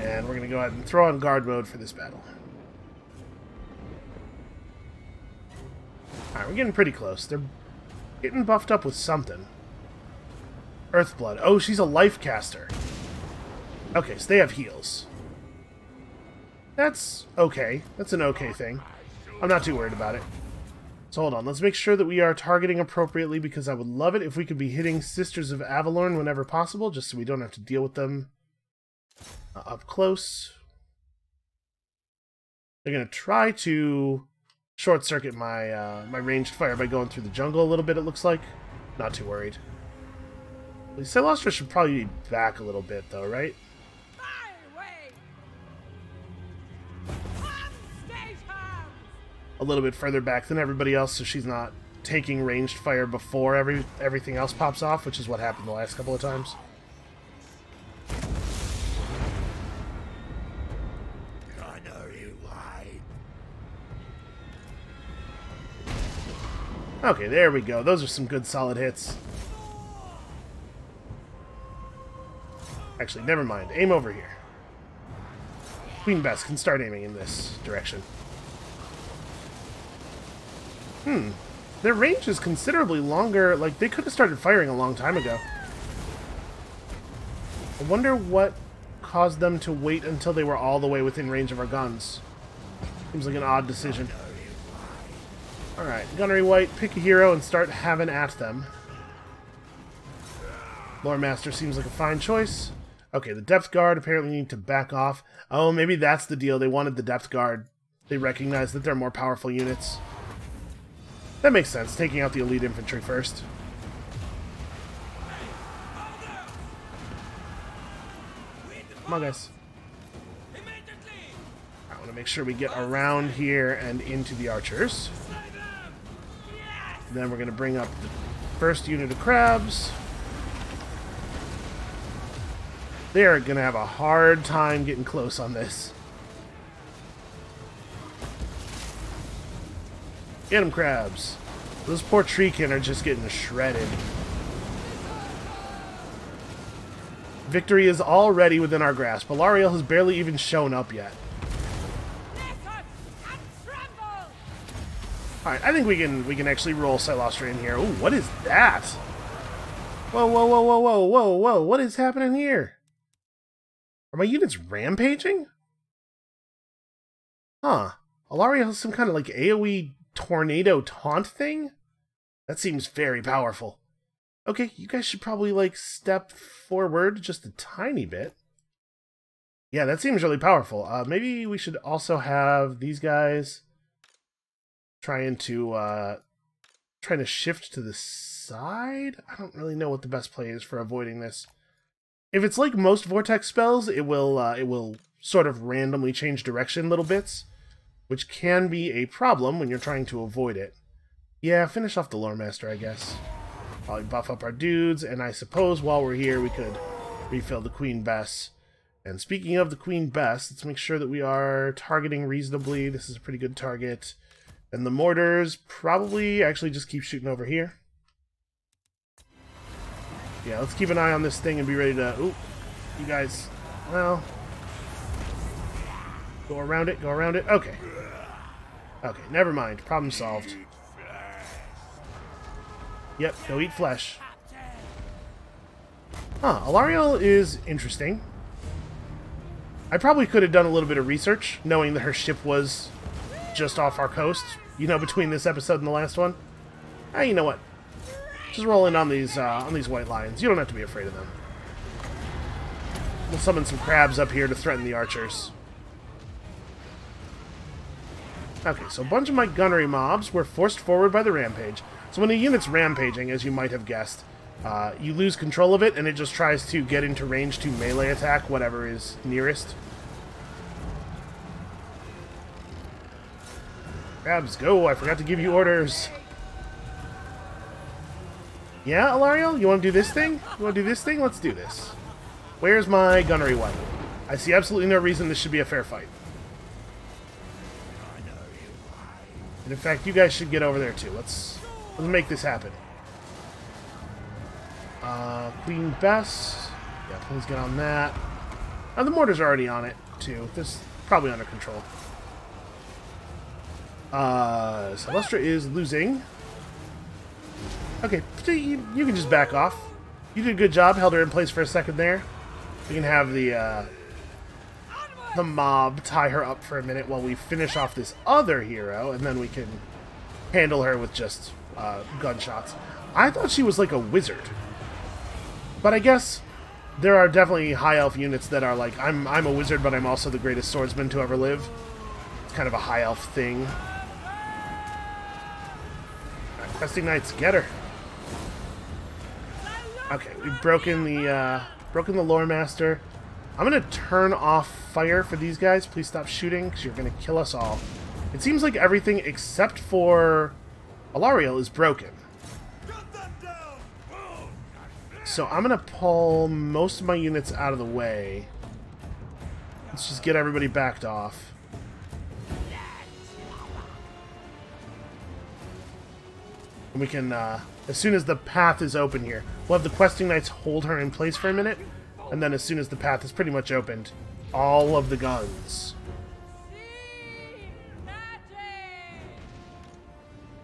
And we're going to go ahead and throw on guard mode for this battle. Alright, we're getting pretty close. They're getting buffed up with something. Earthblood. Oh, she's a life caster. Okay, so they have heals. That's okay. That's an okay thing. I'm not too worried about it. So hold on, let's make sure that we are targeting appropriately, because I would love it if we could be hitting Sisters of Avalorn whenever possible, just so we don't have to deal with them up close. They're going to try to short-circuit my my ranged fire by going through the jungle a little bit, it looks like. Not too worried. Celestra should probably be back a little bit, though, right? A little bit further back than everybody else, so she's not taking ranged fire before everything else pops off, which is what happened the last couple of times. Okay, there we go. Those are some good solid hits. Actually, never mind. Aim over here. Queen Bess can start aiming in this direction. Their range is considerably longer. Like, they could have started firing a long time ago. I wonder what caused them to wait until they were all the way within range of our guns. Seems like an odd decision. Alright, Gunnery White, pick a hero and start having at them. Lore Master seems like a fine choice. Okay, the Depth Guard apparently need to back off. Oh, maybe that's the deal. They wanted the Depth Guard. They recognize that they're more powerful units. That makes sense, taking out the elite infantry first. Come on, guys. I want to make sure we get around here and into the archers. And then we're going to bring up the first unit of crabs. They are going to have a hard time getting close on this. Get them, crabs. Those poor treekin are just getting shredded. Victory is already within our grasp. Alariel has barely even shown up yet. Alright, I think we can actually roll Celestra in here. Ooh, what is that? Whoa, whoa, whoa, whoa, whoa, whoa, whoa. What is happening here? Are my units rampaging? Huh. Alariel has some kind of like AoE tornado taunt thing? That seems very powerful. Okay, you guys should probably like step forward just a tiny bit. Yeah, that seems really powerful. Maybe we should also have these guys trying to shift to the side. I don't really know what the best play is for avoiding this. If it's like most Vortex spells, it will sort of randomly change direction little bits, which can be a problem when you're trying to avoid it. Yeah, finish off the Lore Master, I guess. Probably buff up our dudes, and I suppose while we're here we could refill the Queen Bess. And speaking of the Queen Bess, let's make sure that we are targeting reasonably. This is a pretty good target. And the mortars probably actually just keep shooting over here. Yeah, let's keep an eye on this thing and be ready to... Ooh, you guys... Well... Go around it, go around it. Okay. Okay, never mind. Problem solved. Yep, go eat flesh. Huh, Alariel is interesting. I probably could have done a little bit of research, knowing that her ship was just off our coast, you know, between this episode and the last one. You know what? Just roll in on these white lions. You don't have to be afraid of them. We'll summon some crabs up here to threaten the archers. Okay, so a bunch of my gunnery mobs were forced forward by the rampage. So when a unit's rampaging, as you might have guessed, you lose control of it, and it just tries to get into range to melee attack whatever is nearest. Crabs, go! I forgot to give you orders. Yeah, Alariel? You want to do this thing? You want to do this thing? Let's do this. Where's my gunnery one? I see absolutely no reason this should be a fair fight. And in fact, you guys should get over there too. Let's make this happen. Queen Bess. Yeah, please get on that. The mortars are already on it too. This is probably under control. Celestra is losing. Okay, you can just back off. You did a good job. Held her in place for a second there. We can have the mob tie her up for a minute while we finish off this other hero, and then we can handle her with just gunshots. I thought she was like a wizard, but I guess there are definitely high elf units that are like, I'm a wizard, but I'm also the greatest swordsman to ever live. It's kind of a high elf thing. Right, Questing Knights, get her. Okay, we've broken the lore master. I'm gonna turn off fire for these guys. Please stop shooting, because you're gonna kill us all. It seems like everything except for Alariel is broken. So I'm gonna pull most of my units out of the way. Let's just get everybody backed off. And we can, as soon as the path is open here, we'll have the Questing Knights hold her in place for a minute. And then as soon as the path is pretty much opened, all of the guns.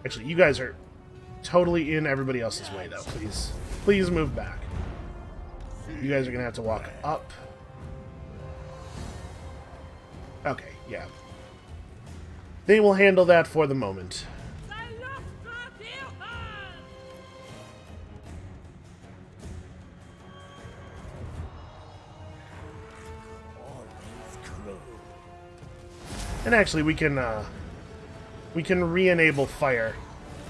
Actually, you guys are totally in everybody else's way, though. Please move back. You guys are going to have to walk up. Okay, yeah. They will handle that for the moment. And actually, we can re-enable fire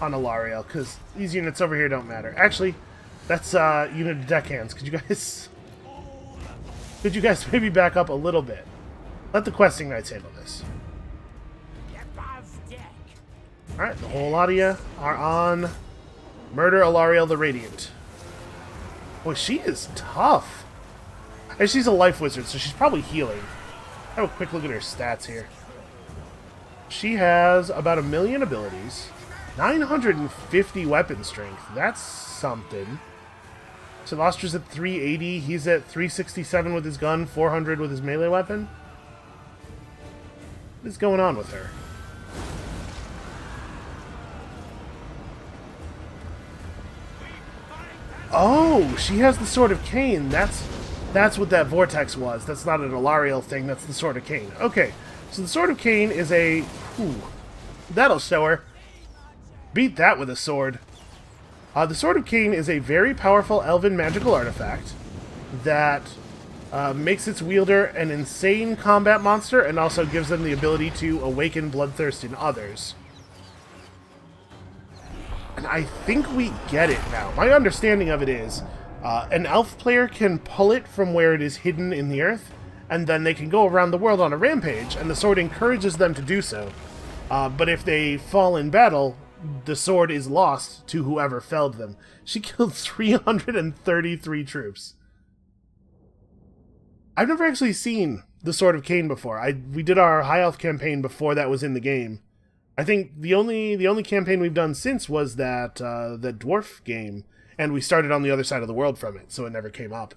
on Alariel, because these units over here don't matter. Actually, that's unit of deckhands. Could you guys maybe back up a little bit? Let the Questing Knights handle this. Alright, the whole lot of you are on Murder Alariel the Radiant. Boy, she is tough. And she's a life wizard, so she's probably healing. Have a quick look at her stats here. She has about 1 million abilities, 950 weapon strength. That's something. Celostra's at 380. He's at 367 with his gun, 400 with his melee weapon. What is going on with her? Oh, she has the Sword of Cain. That's what that Vortex was. That's not an Alariel thing. That's the Sword of Cain. Okay. So the Sword of Cain is a... Ooh, that'll show her. Beat that with a sword. The Sword of Cain is a very powerful elven magical artifact that makes its wielder an insane combat monster and also gives them the ability to awaken bloodthirst in others. And I think we get it now. My understanding of it is an elf player can pull it from where it is hidden in the earth, and then they can go around the world on a rampage, and the sword encourages them to do so. But if they fall in battle, the sword is lost to whoever felled them. She killed 333 troops. I've never actually seen the Sword of Cain before. We did our High Elf campaign before that was in the game. I think the only campaign we've done since was that the Dwarf game, and we started on the other side of the world from it, so it never came up.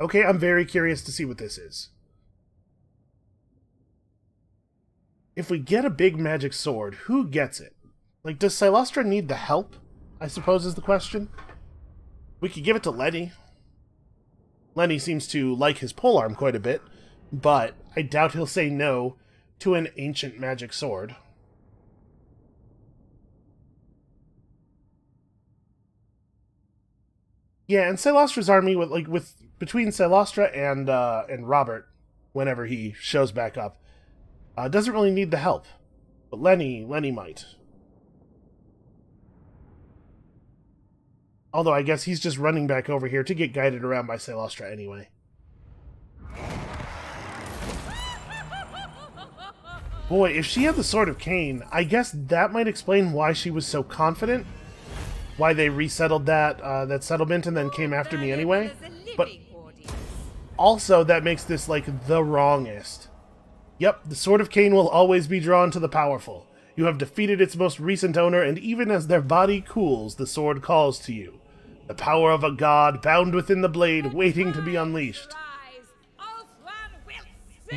Okay, I'm very curious to see what this is. If we get a big magic sword, who gets it? Like, does Silostra need the help? I suppose is the question. We could give it to Lenny. Lenny seems to like his polearm quite a bit, but I doubt he'll say no to an ancient magic sword. Yeah, and Silostra's army between Silostra and Robert, whenever he shows back up, doesn't really need the help, but Lenny might. Although I guess he's just running back over here to get guided around by Silostra anyway. Boy, if she had the Sword of Cain, I guess that might explain why she was so confident. Why they resettled that settlement and then came after me anyway. But also, that makes this, like, the wrongest. Yep, the Sword of Cain will always be drawn to the powerful. You have defeated its most recent owner, and even as their body cools, the sword calls to you. The power of a god bound within the blade, waiting to be unleashed.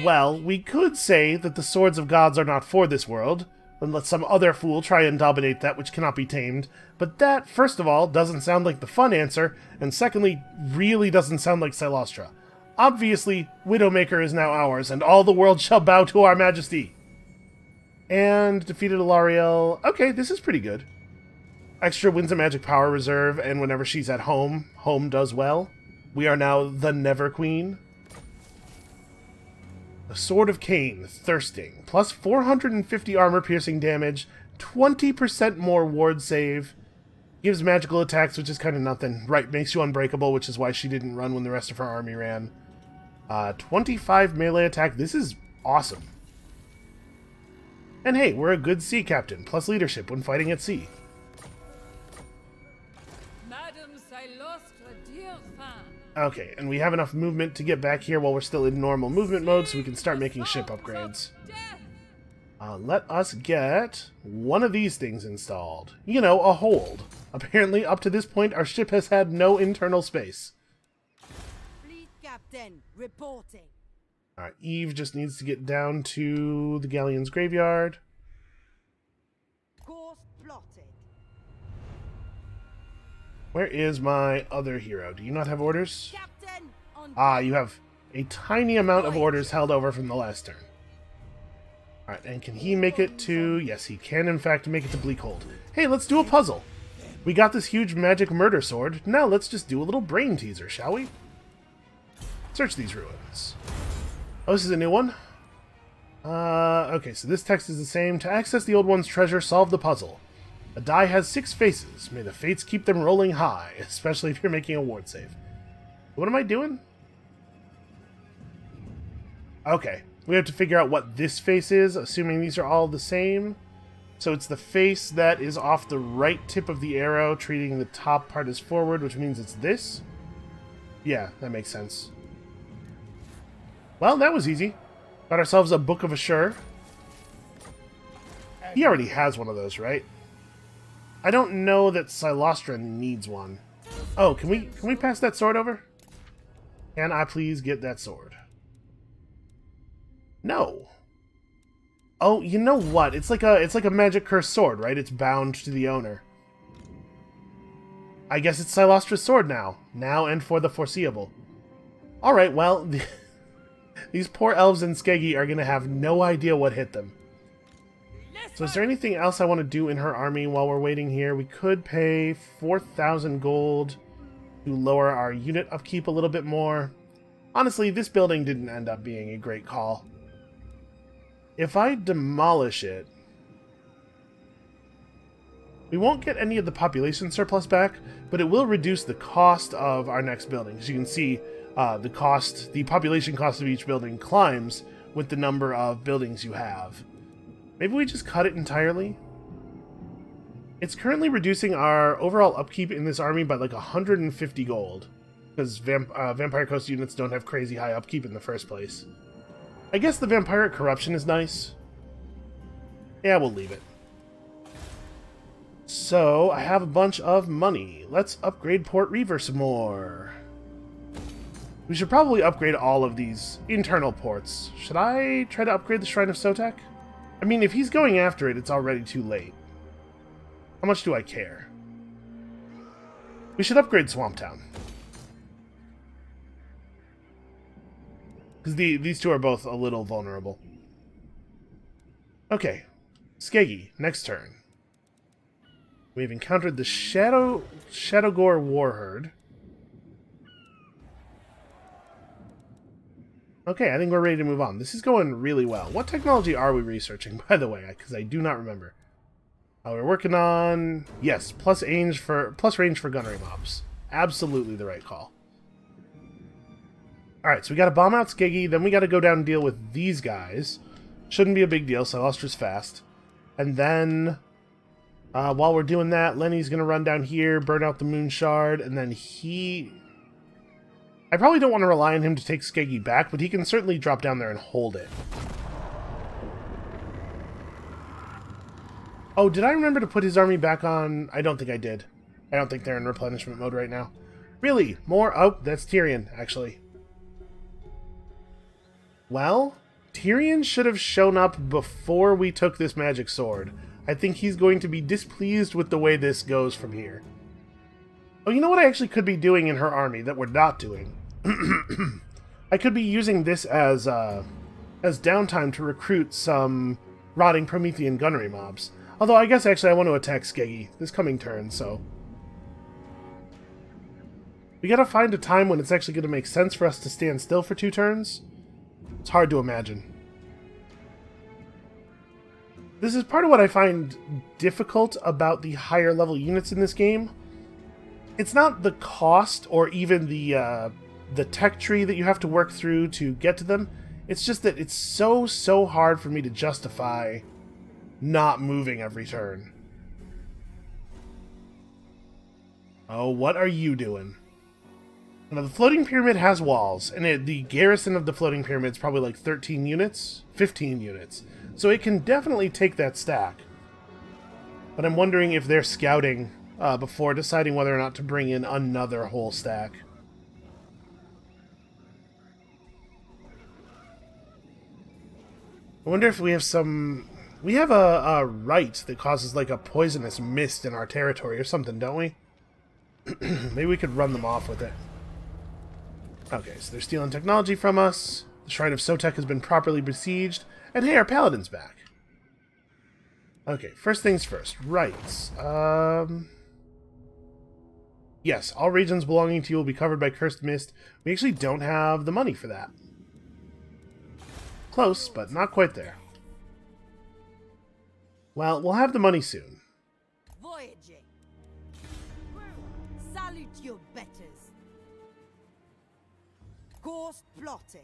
Well, we could say that the swords of gods are not for this world, and let some other fool try and dominate that which cannot be tamed, but that, first of all, doesn't sound like the fun answer, and secondly, really doesn't sound like Silostra. Obviously, Widowmaker is now ours, and all the world shall bow to our majesty. And defeated Alariel. Okay, this is pretty good. Extra wins a magic power reserve, and whenever she's at home, home does well. We are now the Never Queen. The Sword of Cain, Thirsting. Plus 450 armor-piercing damage, 20% more ward save. Gives magical attacks, which is kind of nothing. Right, makes you unbreakable, which is why she didn't run when the rest of her army ran. 25 melee attack. This is awesome. And hey, we're a good sea captain, plus leadership when fighting at sea. Okay, and we have enough movement to get back here while we're still in normal movement mode, so we can start making ship upgrades. Let us get one of these things installed. You know, a hold. Apparently, up to this point, our ship has had no internal space. Fleet captain, reporting. Alright, Eve just needs to get down to the galleon's graveyard. Course plotted. Where is my other hero? Do you not have orders? Captain on Ah, you have a tiny amount of orders held over from the last turn. Alright, and can he make it to... Yes, he can in fact make it to Bleakhold. Hey, let's do a puzzle. We got this huge magic murder sword. Now let's just do a little brain teaser, shall we? Search these ruins. Oh, this is a new one? Okay, so this text is the same. To access the old one's treasure, solve the puzzle. A die has 6 faces. May the fates keep them rolling high, especially if you're making a ward save. What am I doing? Okay, we have to figure out what this face is, assuming these are all the same. So it's the face that is off the right tip of the arrow, treating the top part as forward, which means it's this? Yeah, that makes sense. Well, that was easy. Got ourselves a Book of Assure. He already has one of those, right? I don't know that Silostra needs one. Oh, can we pass that sword over? Can I please get that sword? No. Oh, you know what? It's like a magic cursed sword, right? It's bound to the owner. I guess it's Silostra's sword now. Now and for the foreseeable. Alright, well, these poor elves and Skeggy are gonna have no idea what hit them. So is there anything else I want to do in her army while we're waiting here? We could pay 4,000 gold to lower our unit upkeep a little bit more. Honestly, this building didn't end up being a great call. If I demolish it, we won't get any of the population surplus back, but it will reduce the cost of our next building. As you can see, the population cost of each building climbs with the number of buildings you have. Maybe we just cut it entirely? It's currently reducing our overall upkeep in this army by like 150 gold, because Vampire Coast units don't have crazy high upkeep in the first place. I guess the Vampiric Corruption is nice. Yeah, we'll leave it. So, I have a bunch of money. Let's upgrade Port Reaver some more. We should probably upgrade all of these internal ports. Should I try to upgrade the Shrine of Sotek? I mean, if he's going after it, it's already too late. How much do I care? We should upgrade Swamp Town. Because these two are both a little vulnerable. Okay. Skeggy, next turn. We've encountered the Shadowgore Warherd. Okay, I think we're ready to move on. This is going really well. What technology are we researching, by the way? Because I do not remember. We're working on... Yes, plus range for gunnery mobs. Absolutely the right call. Alright, so we gotta bomb out Skeggy, then we gotta go down and deal with these guys. Shouldn't be a big deal, so Ulstra's fast. And then, while we're doing that, Lenny's going to run down here, burn out the Moon Shard, and then I probably don't want to rely on him to take Skeggy back, but he can certainly drop down there and hold it. Oh, did I remember to put his army back on? I don't think I did. I don't think they're in replenishment mode right now. Really? More? Oh, that's Tyrion, actually. Well, Tyrion should have shown up before we took this magic sword. I think he's going to be displeased with the way this goes from here. Oh, you know what I actually could be doing in her army that we're not doing? I could be using this as downtime to recruit some rotting Promethean gunnery mobs. Although I guess actually I want to attack Skeggy this coming turn, so... We gotta find a time when it's actually going to make sense for us to stand still for 2 turns. It's hard to imagine. This is part of what I find difficult about the higher level units in this game. It's not the cost or even the tech tree that you have to work through to get to them. It's just that it's so hard for me to justify not moving every turn. Oh, what are you doing? Now, the floating pyramid has walls, and the garrison of the floating pyramid is probably like 13 units? 15 units. So it can definitely take that stack. But I'm wondering if they're scouting before deciding whether or not to bring in another whole stack. I wonder if we have some... We have a right that causes like a poisonous mist in our territory or something, don't we? Maybe we could run them off with it. Okay, so they're stealing technology from us. The Shrine of Sotek has been properly besieged. And hey, our Paladin's back. Okay, first things first. Rights. Yes, all regions belonging to you will be covered by Cursed Mist. We actually don't have the money for that. Close, but not quite there. Well, we'll have the money soon. Voyaging. Salute your betters. Course plotted.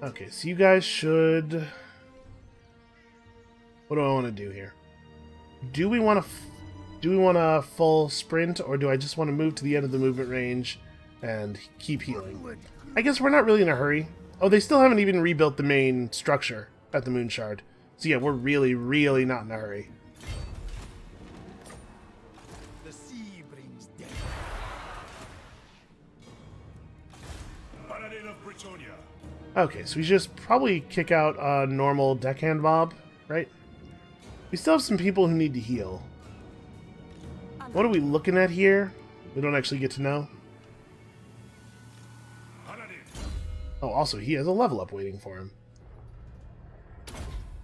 Okay, so you guys should... What do I want to do here? Do we want a full sprint, or do I just want to move to the end of the movement range and keep healing? I guess we're not really in a hurry. Oh, they still haven't even rebuilt the main structure at the Moon Shard. So yeah, we're really not in a hurry. The sea brings death. Paladin of Britonia. Okay, so we just probably kick out a normal deckhand mob, right? We still have some people who need to heal. What are we looking at here? We don't actually get to know. Oh, also, he has a level up waiting for him.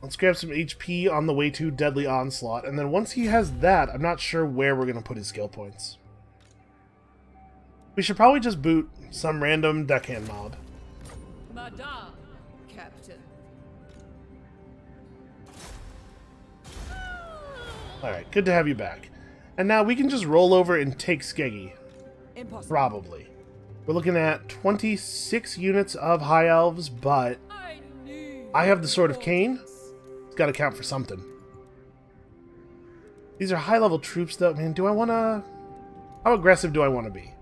Let's grab some HP on the way to Deadly Onslaught, and then once he has that, I'm not sure where we're going to put his skill points. We should probably just boot some random deckhand mob. Madame, Captain. Alright, good to have you back. And now we can just roll over and take Skeggy. Impossible. Probably. We're looking at 26 units of High Elves, but I have the Sword of Cain. It's got to count for something. These are high-level troops, though. Man, do I want to... How aggressive do I want to be?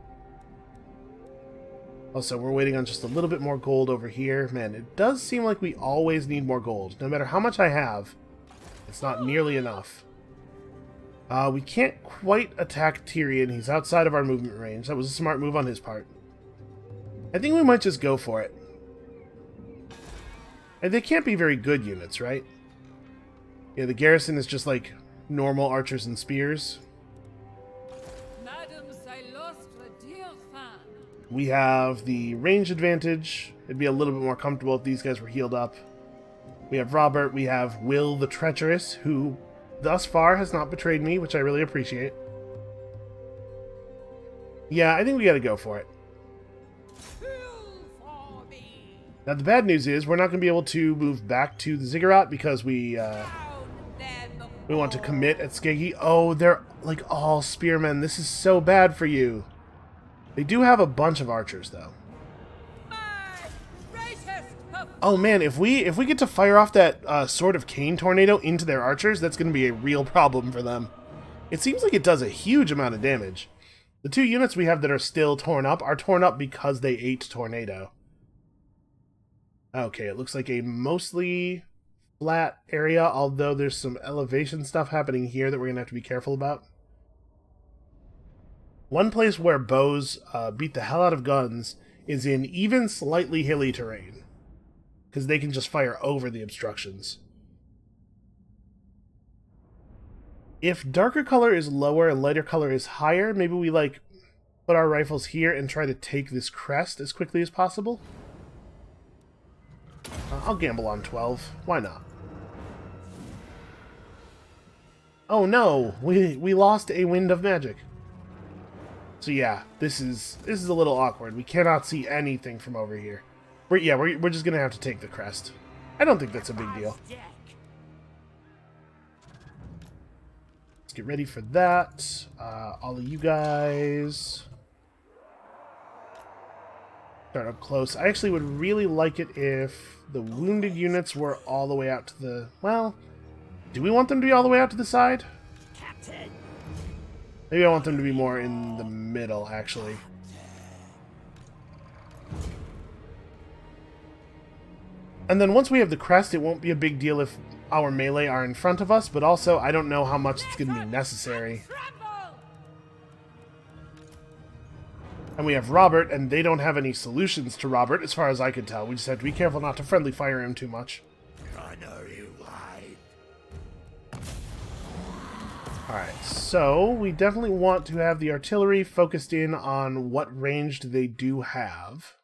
Also, we're waiting on just a little bit more gold over here. Man, it does seem like we always need more gold. No matter how much I have, it's not nearly enough. We can't quite attack Tyrion. He's outside of our movement range. That was a smart move on his part. I think we might just go for it. And they can't be very good units, right? Yeah, the garrison is just like normal archers and spears. Madams, I lost a dear fan. We have the range advantage. It'd be a little bit more comfortable if these guys were healed up. We have Robert. We have Will the Treacherous, who thus far has not betrayed me, which I really appreciate. Yeah, I think we gotta go for it. Now, the bad news is we're not going to be able to move back to the Ziggurat because we want to commit at Skeggy. Oh, they're like all spearmen. This is so bad for you. They do have a bunch of archers, though. Oh man, if we get to fire off that Sword of Cain tornado into their archers, that's going to be a real problem for them. It seems like it does a huge amount of damage. The 2 units we have that are still torn up are torn up because they ate tornado. Okay, it looks like a mostly flat area, although there's some elevation stuff happening here that we're going to have to be careful about. One place where bows beat the hell out of guns is in even slightly hilly terrain, because they can just fire over the obstructions. If darker color is lower and lighter color is higher, maybe we like put our rifles here and try to take this crest as quickly as possible. I'll gamble on 12. Why not? Oh no, we lost a wind of magic. So yeah, this is a little awkward. We cannot see anything from over here. We're just gonna have to take the crest. I don't think that's a big deal. Let's get ready for that. All of you guys start up close. I actually would really like it if the wounded units were all the way out to the... Well, do we want them to be all the way out to the side? Captain. Maybe I want them to be more in the middle, actually. And then once we have the crest, it won't be a big deal if our melee are in front of us, but also I don't know how much it's going to be necessary. And we have Robert, and they don't have any solutions to Robert, as far as I can tell. We just have to be careful not to friendly fire him too much. I know you lied. Alright, so we definitely want to have the artillery focused in on what range they do have.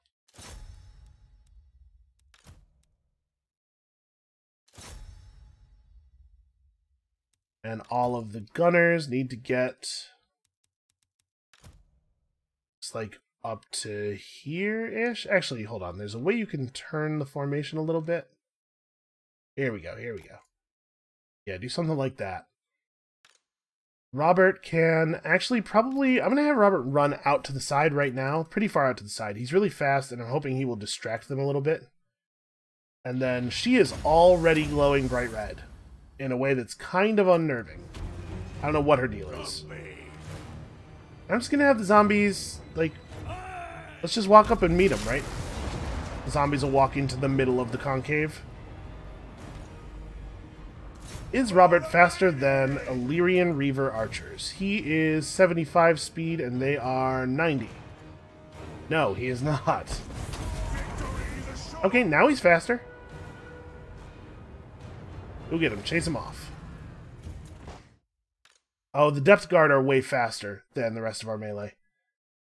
And all of the gunners need to get... It's like up to here-ish. Actually, hold on. There's a way you can turn the formation a little bit. Here we go. Here we go. Yeah, do something like that. Robert can actually probably... I'm going to have Robert run out to the side right now. Pretty far out to the side. He's really fast, and I'm hoping he will distract them a little bit. And then she is already glowing bright red in a way that's kind of unnerving. I don't know what her deal is. I'm just going to have the zombies, like... Let's just walk up and meet them, right? The zombies will walk into the middle of the concave. Is Robert faster than Illyrian Reaver archers? He is 75 speed and they are 90. No, he is not. Okay, now he's faster. Go get him. Chase him off. Oh, the depth guard are way faster than the rest of our melee.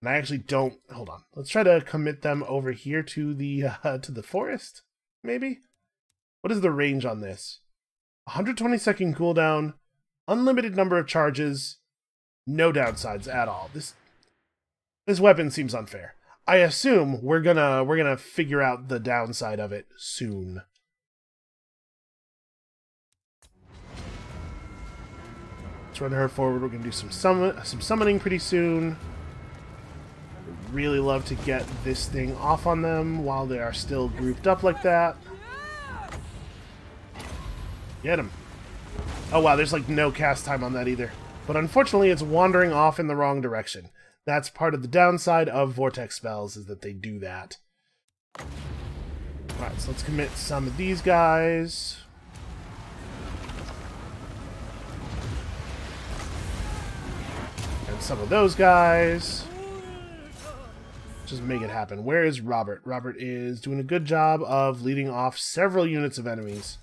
And I actually don't... Hold on. Let's try to commit them over here to the forest, maybe? What is the range on this? 120-second cooldown, unlimited number of charges, no downsides at all. This weapon seems unfair. I assume we're gonna figure out the downside of it soon. Let's run her forward. We're gonna do some summoning pretty soon. I'd really love to get this thing off on them while they are still grouped up like that. Get him. Oh wow, there's like no cast time on that either. But unfortunately, it's wandering off in the wrong direction. That's part of the downside of Vortex spells, is that they do that. Alright, so let's commit some of these guys. And some of those guys. Just make it happen. Where is Robert? Robert is doing a good job of leading off several units of enemies.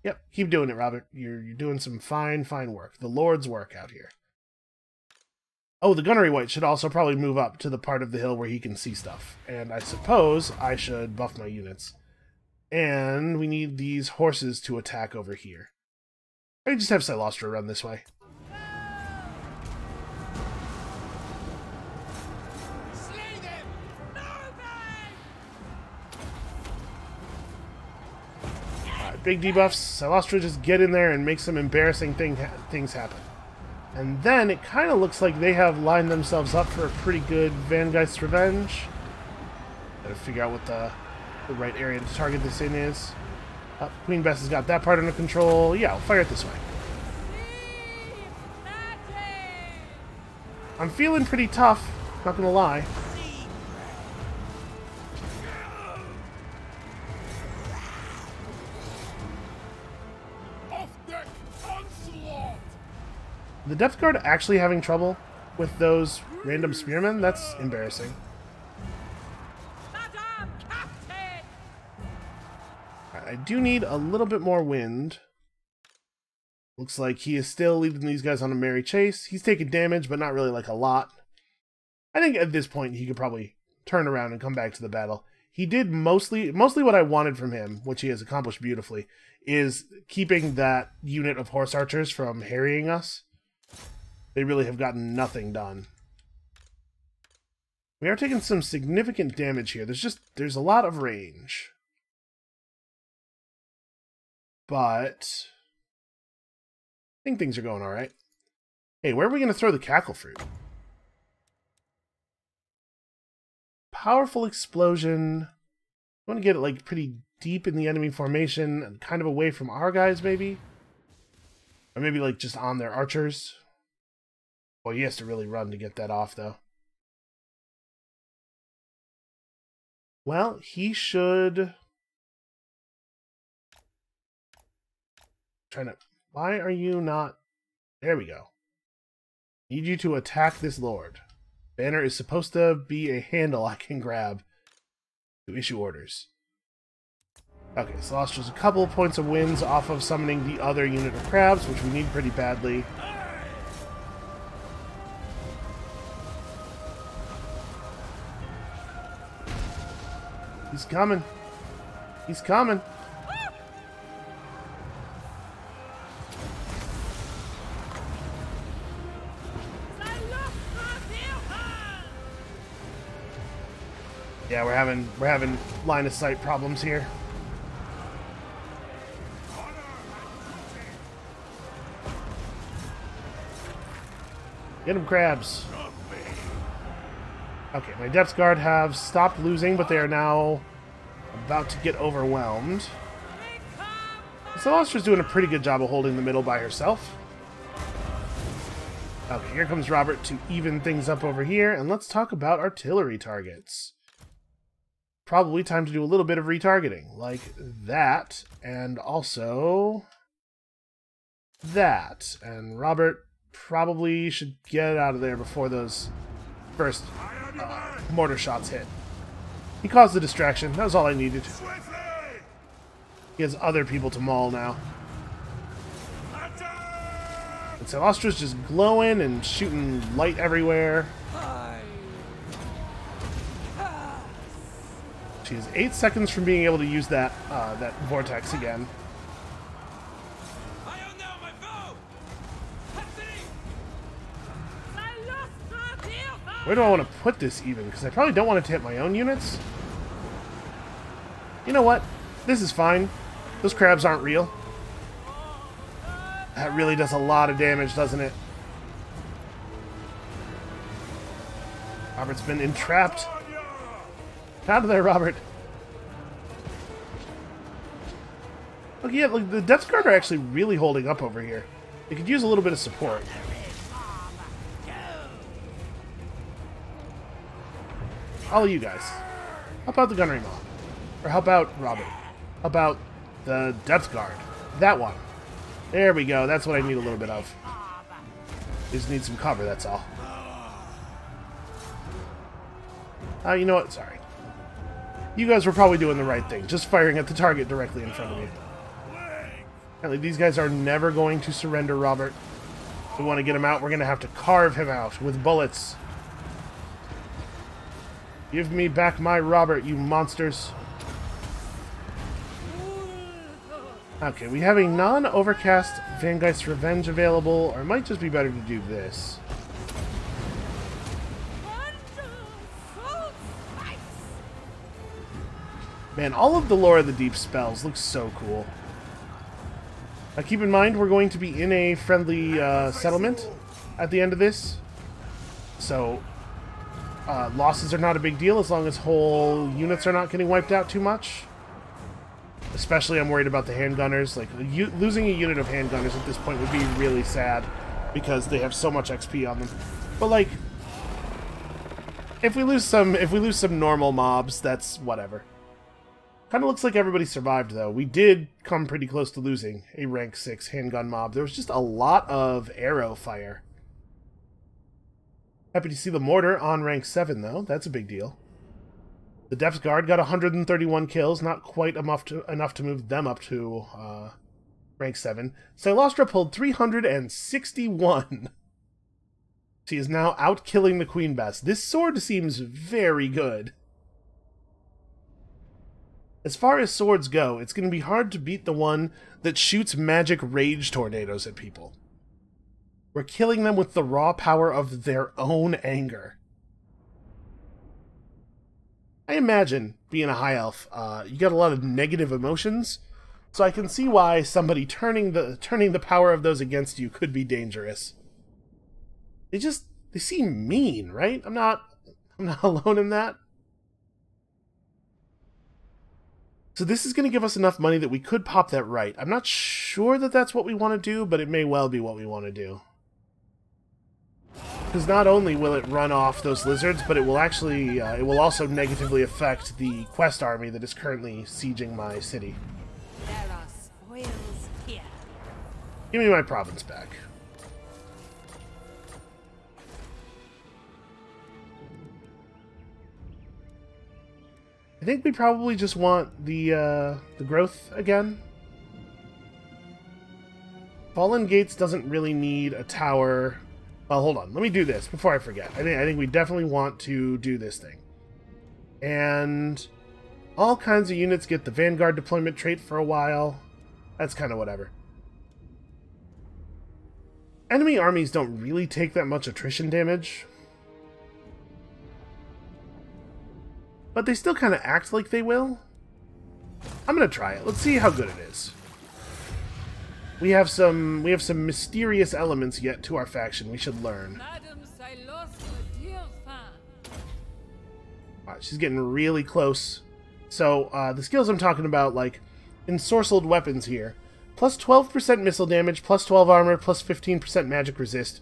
Yep, keep doing it, Robert. You're doing some fine work. The Lord's work out here. Oh, the Gunnery Wight should also probably move up to the part of the hill where he can see stuff. And I suppose I should buff my units. And we need these horses to attack over here. I just have Silostra run this way. Big debuffs. Silostra just get in there and make some embarrassing things happen. And then it kind of looks like they have lined themselves up for a pretty good Vangeist's Revenge. Gotta figure out what the right area to target this in is. Queen Bess has got that part under control. Yeah, we'll fire it this way. I'm feeling pretty tough, not gonna lie. The Depth Guard actually having trouble with those random spearmen? That's embarrassing. Right, I do need a little bit more wind. Looks like he is still leading these guys on a merry chase. He's taking damage, but not really like a lot. I think at this point he could probably turn around and come back to the battle. He did mostly what I wanted from him, which he has accomplished beautifully, is keeping that unit of horse archers from harrying us. They really have gotten nothing done. We are taking some significant damage here. There's a lot of range. But I think things are going alright. Hey, where are we going to throw the cackle fruit? Powerful explosion. I want to get it like pretty deep in the enemy formation and kind of away from our guys, maybe? Or maybe like just on their archers. Well, he has to really run to get that off, though. Well, he should... Why are you not... There we go. Need you to attack this lord. Banner is supposed to be a handle I can grab to issue orders. Okay, so lost just a couple of points of wins off of summoning the other unit of crabs, which we need pretty badly. He's coming. He's coming. Yeah, we're having line of sight problems here. Get him, crabs. Okay, my Depth Guard have stopped losing, but they are now about to get overwhelmed. Celestia's doing a pretty good job of holding the middle by herself. Okay, here comes Robert to even things up over here, and let's talk about artillery targets. Probably time to do a little bit of retargeting, like that, and also that. And Robert probably should get out of there before those first mortar shots hit. He caused the distraction. That was all I needed. He has other people to maul now. And so Austra's just glowing and shooting light everywhere. She is 8 seconds from being able to use that that vortex again. Where do I want to put this even? Because I probably don't want it to hit my own units. You know what? This is fine. Those crabs aren't real. That really does a lot of damage, doesn't it? Robert's been entrapped. Out of there, Robert. Look, yeah, look, the Depth Guard are actually really holding up over here. They could use a little bit of support. All of you guys. How about the Gunnery Mob? Or how about Robert? How about the Depth Guard? That one. There we go. That's what I need a little bit of. Just need some cover, that's all. You know what? Sorry. You guys were probably doing the right thing. Just firing at the target directly in front of you. Apparently these guys are never going to surrender, Robert. If we want to get him out, we're going to have to carve him out with bullets. Give me back my Robert, you monsters. Okay, we have a non-overcast Vangeist's Revenge available, or it might just be better to do this. Man, all of the Lore of the Deep spells look so cool. Now keep in mind, we're going to be in a friendly settlement at the end of this. So, losses are not a big deal as long as whole units are not getting wiped out too much. Especially I'm worried about the handgunners. Like, losing a unit of handgunners at this point would be really sad because they have so much XP on them. But like, if we lose some normal mobs, that's whatever. Kind of looks like everybody survived though. We did come pretty close to losing a rank 6 handgun mob. There was just a lot of arrow fire. Happy to see the mortar on rank 7 though. That's a big deal. The Depth Guard got 131 kills, not quite enough to move them up to rank 7. Silostra pulled 361. She is now out-killing the Queen Bess. This sword seems very good. As far as swords go, it's going to be hard to beat the one that shoots magic rage tornadoes at people. We're killing them with the raw power of their own anger. I imagine, being a high elf, you got a lot of negative emotions, so I can see why somebody turning the power of those against you could be dangerous. They seem mean, right? I'm not alone in that. So this is going to give us enough money that we could pop that right. I'm not sure that that's what we want to do, but it may well be what we want to do. Because not only will it run off those lizards, but it will actually, it will also negatively affect the quest army that is currently sieging my city. There are spoils here. Give me my province back. I think we probably just want the growth again. Fallen Gates doesn't really need a tower. Well, hold on. Let me do this before I forget. I think we definitely want to do this thing. And all kinds of units get the Vanguard deployment trait for a while. That's kind of whatever. Enemy armies don't really take that much attrition damage. But they still kind of act like they will. I'm going to try it. Let's see how good it is. We have some mysterious elements yet to our faction we should learn. Alright, she's getting really close. So, the skills I'm talking about, like ensorcelled weapons here. Plus 12% missile damage, plus 12 armor, plus 15% magic resist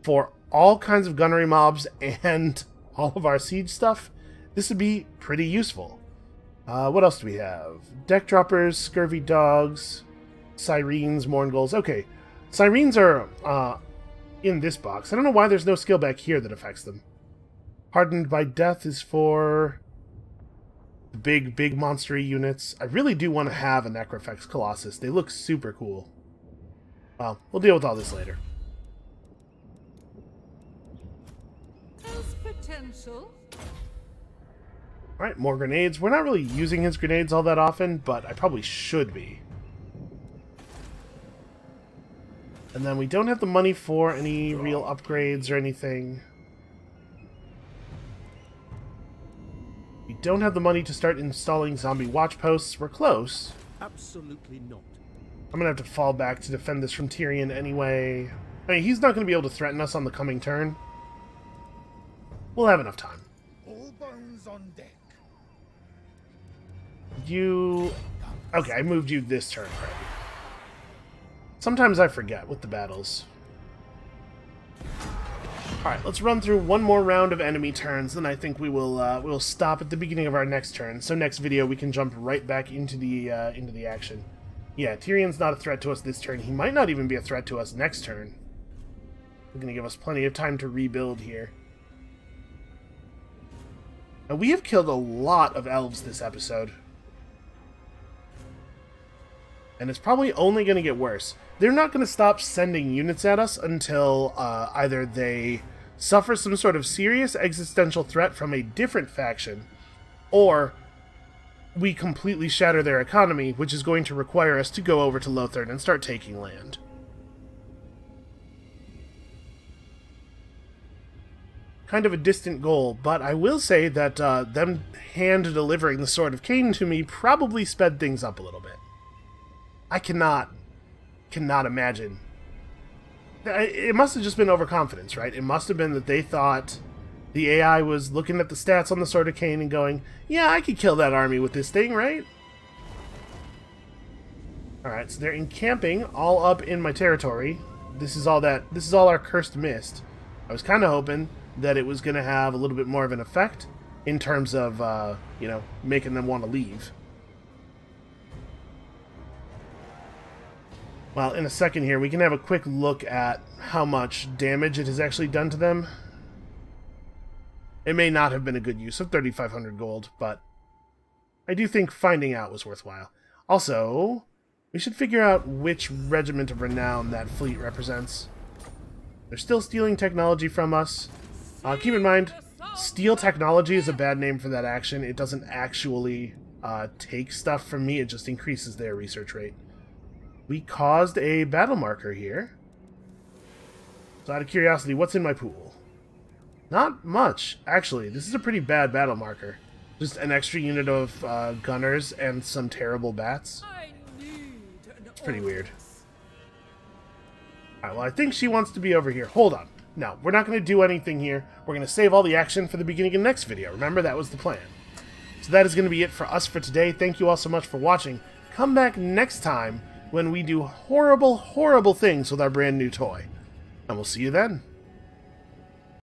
for all kinds of gunnery mobs and all of our siege stuff. This would be pretty useful. What else do we have? Deck droppers, scurvy dogs, sirens, mourngulls. Okay, sirens are in this box. I don't know why there's no skill back here that affects them. Hardened by death is for the big monstery units. I really do want to have a Necrofex Colossus. They look super cool. Well, we'll deal with all this later. There's potential. Alright, more grenades. We're not really using his grenades all that often, but I probably should be. And then we don't have the money for any real upgrades or anything. We don't have the money to start installing zombie watch posts. We're close. Absolutely not. I'm gonna have to fall back to defend this from Tyrion anyway. I mean, he's not gonna be able to threaten us on the coming turn. We'll have enough time. All bones on deck. You... Okay, I moved you this turn, right? Sometimes I forget with the battles. Alright, let's run through one more round of enemy turns, then I think we'll stop at the beginning of our next turn. So next video we can jump right back into the action. Yeah, Tyrion's not a threat to us this turn. He might not even be a threat to us next turn. They're going to give us plenty of time to rebuild here. Now, we have killed a lot of elves this episode. And it's probably only going to get worse. They're not going to stop sending units at us until either they suffer some sort of serious existential threat from a different faction, or we completely shatter their economy, which is going to require us to go over to Lothern and start taking land. Kind of a distant goal, but I will say that them hand-delivering the Sword of Cain to me probably sped things up a little bit. I cannot imagine. It must have just been overconfidence, right? It must have been that they thought The AI was looking at the stats on the Sword of Cain and going, yeah, I could kill that army with this thing, right? Alright, so they're encamping all up in my territory. This is all our cursed mist. I was kind of hoping that it was going to have a little bit more of an effect in terms of, you know, making them want to leave. Well, in a second here, we can have a quick look at how much damage it has actually done to them. It may not have been a good use of 3,500 gold, but I do think finding out was worthwhile. Also, we should figure out which regiment of renown that fleet represents. They're still stealing technology from us. Keep in mind, steal technology is a bad name for that action. It doesn't actually take stuff from me, it just increases their research rate. We caused a battle marker here. So out of curiosity, what's in my pool? Not much, actually. This is a pretty bad battle marker. Just an extra unit of gunners and some terrible bats. It's pretty weird. Alright, well, I think she wants to be over here. Hold on. No, we're not going to do anything here. We're going to save all the action for the beginning of the next video. Remember, that was the plan. So that is going to be it for us for today. Thank you all so much for watching. Come back next time when we do horrible, horrible things with our brand new toy. And we'll see you then.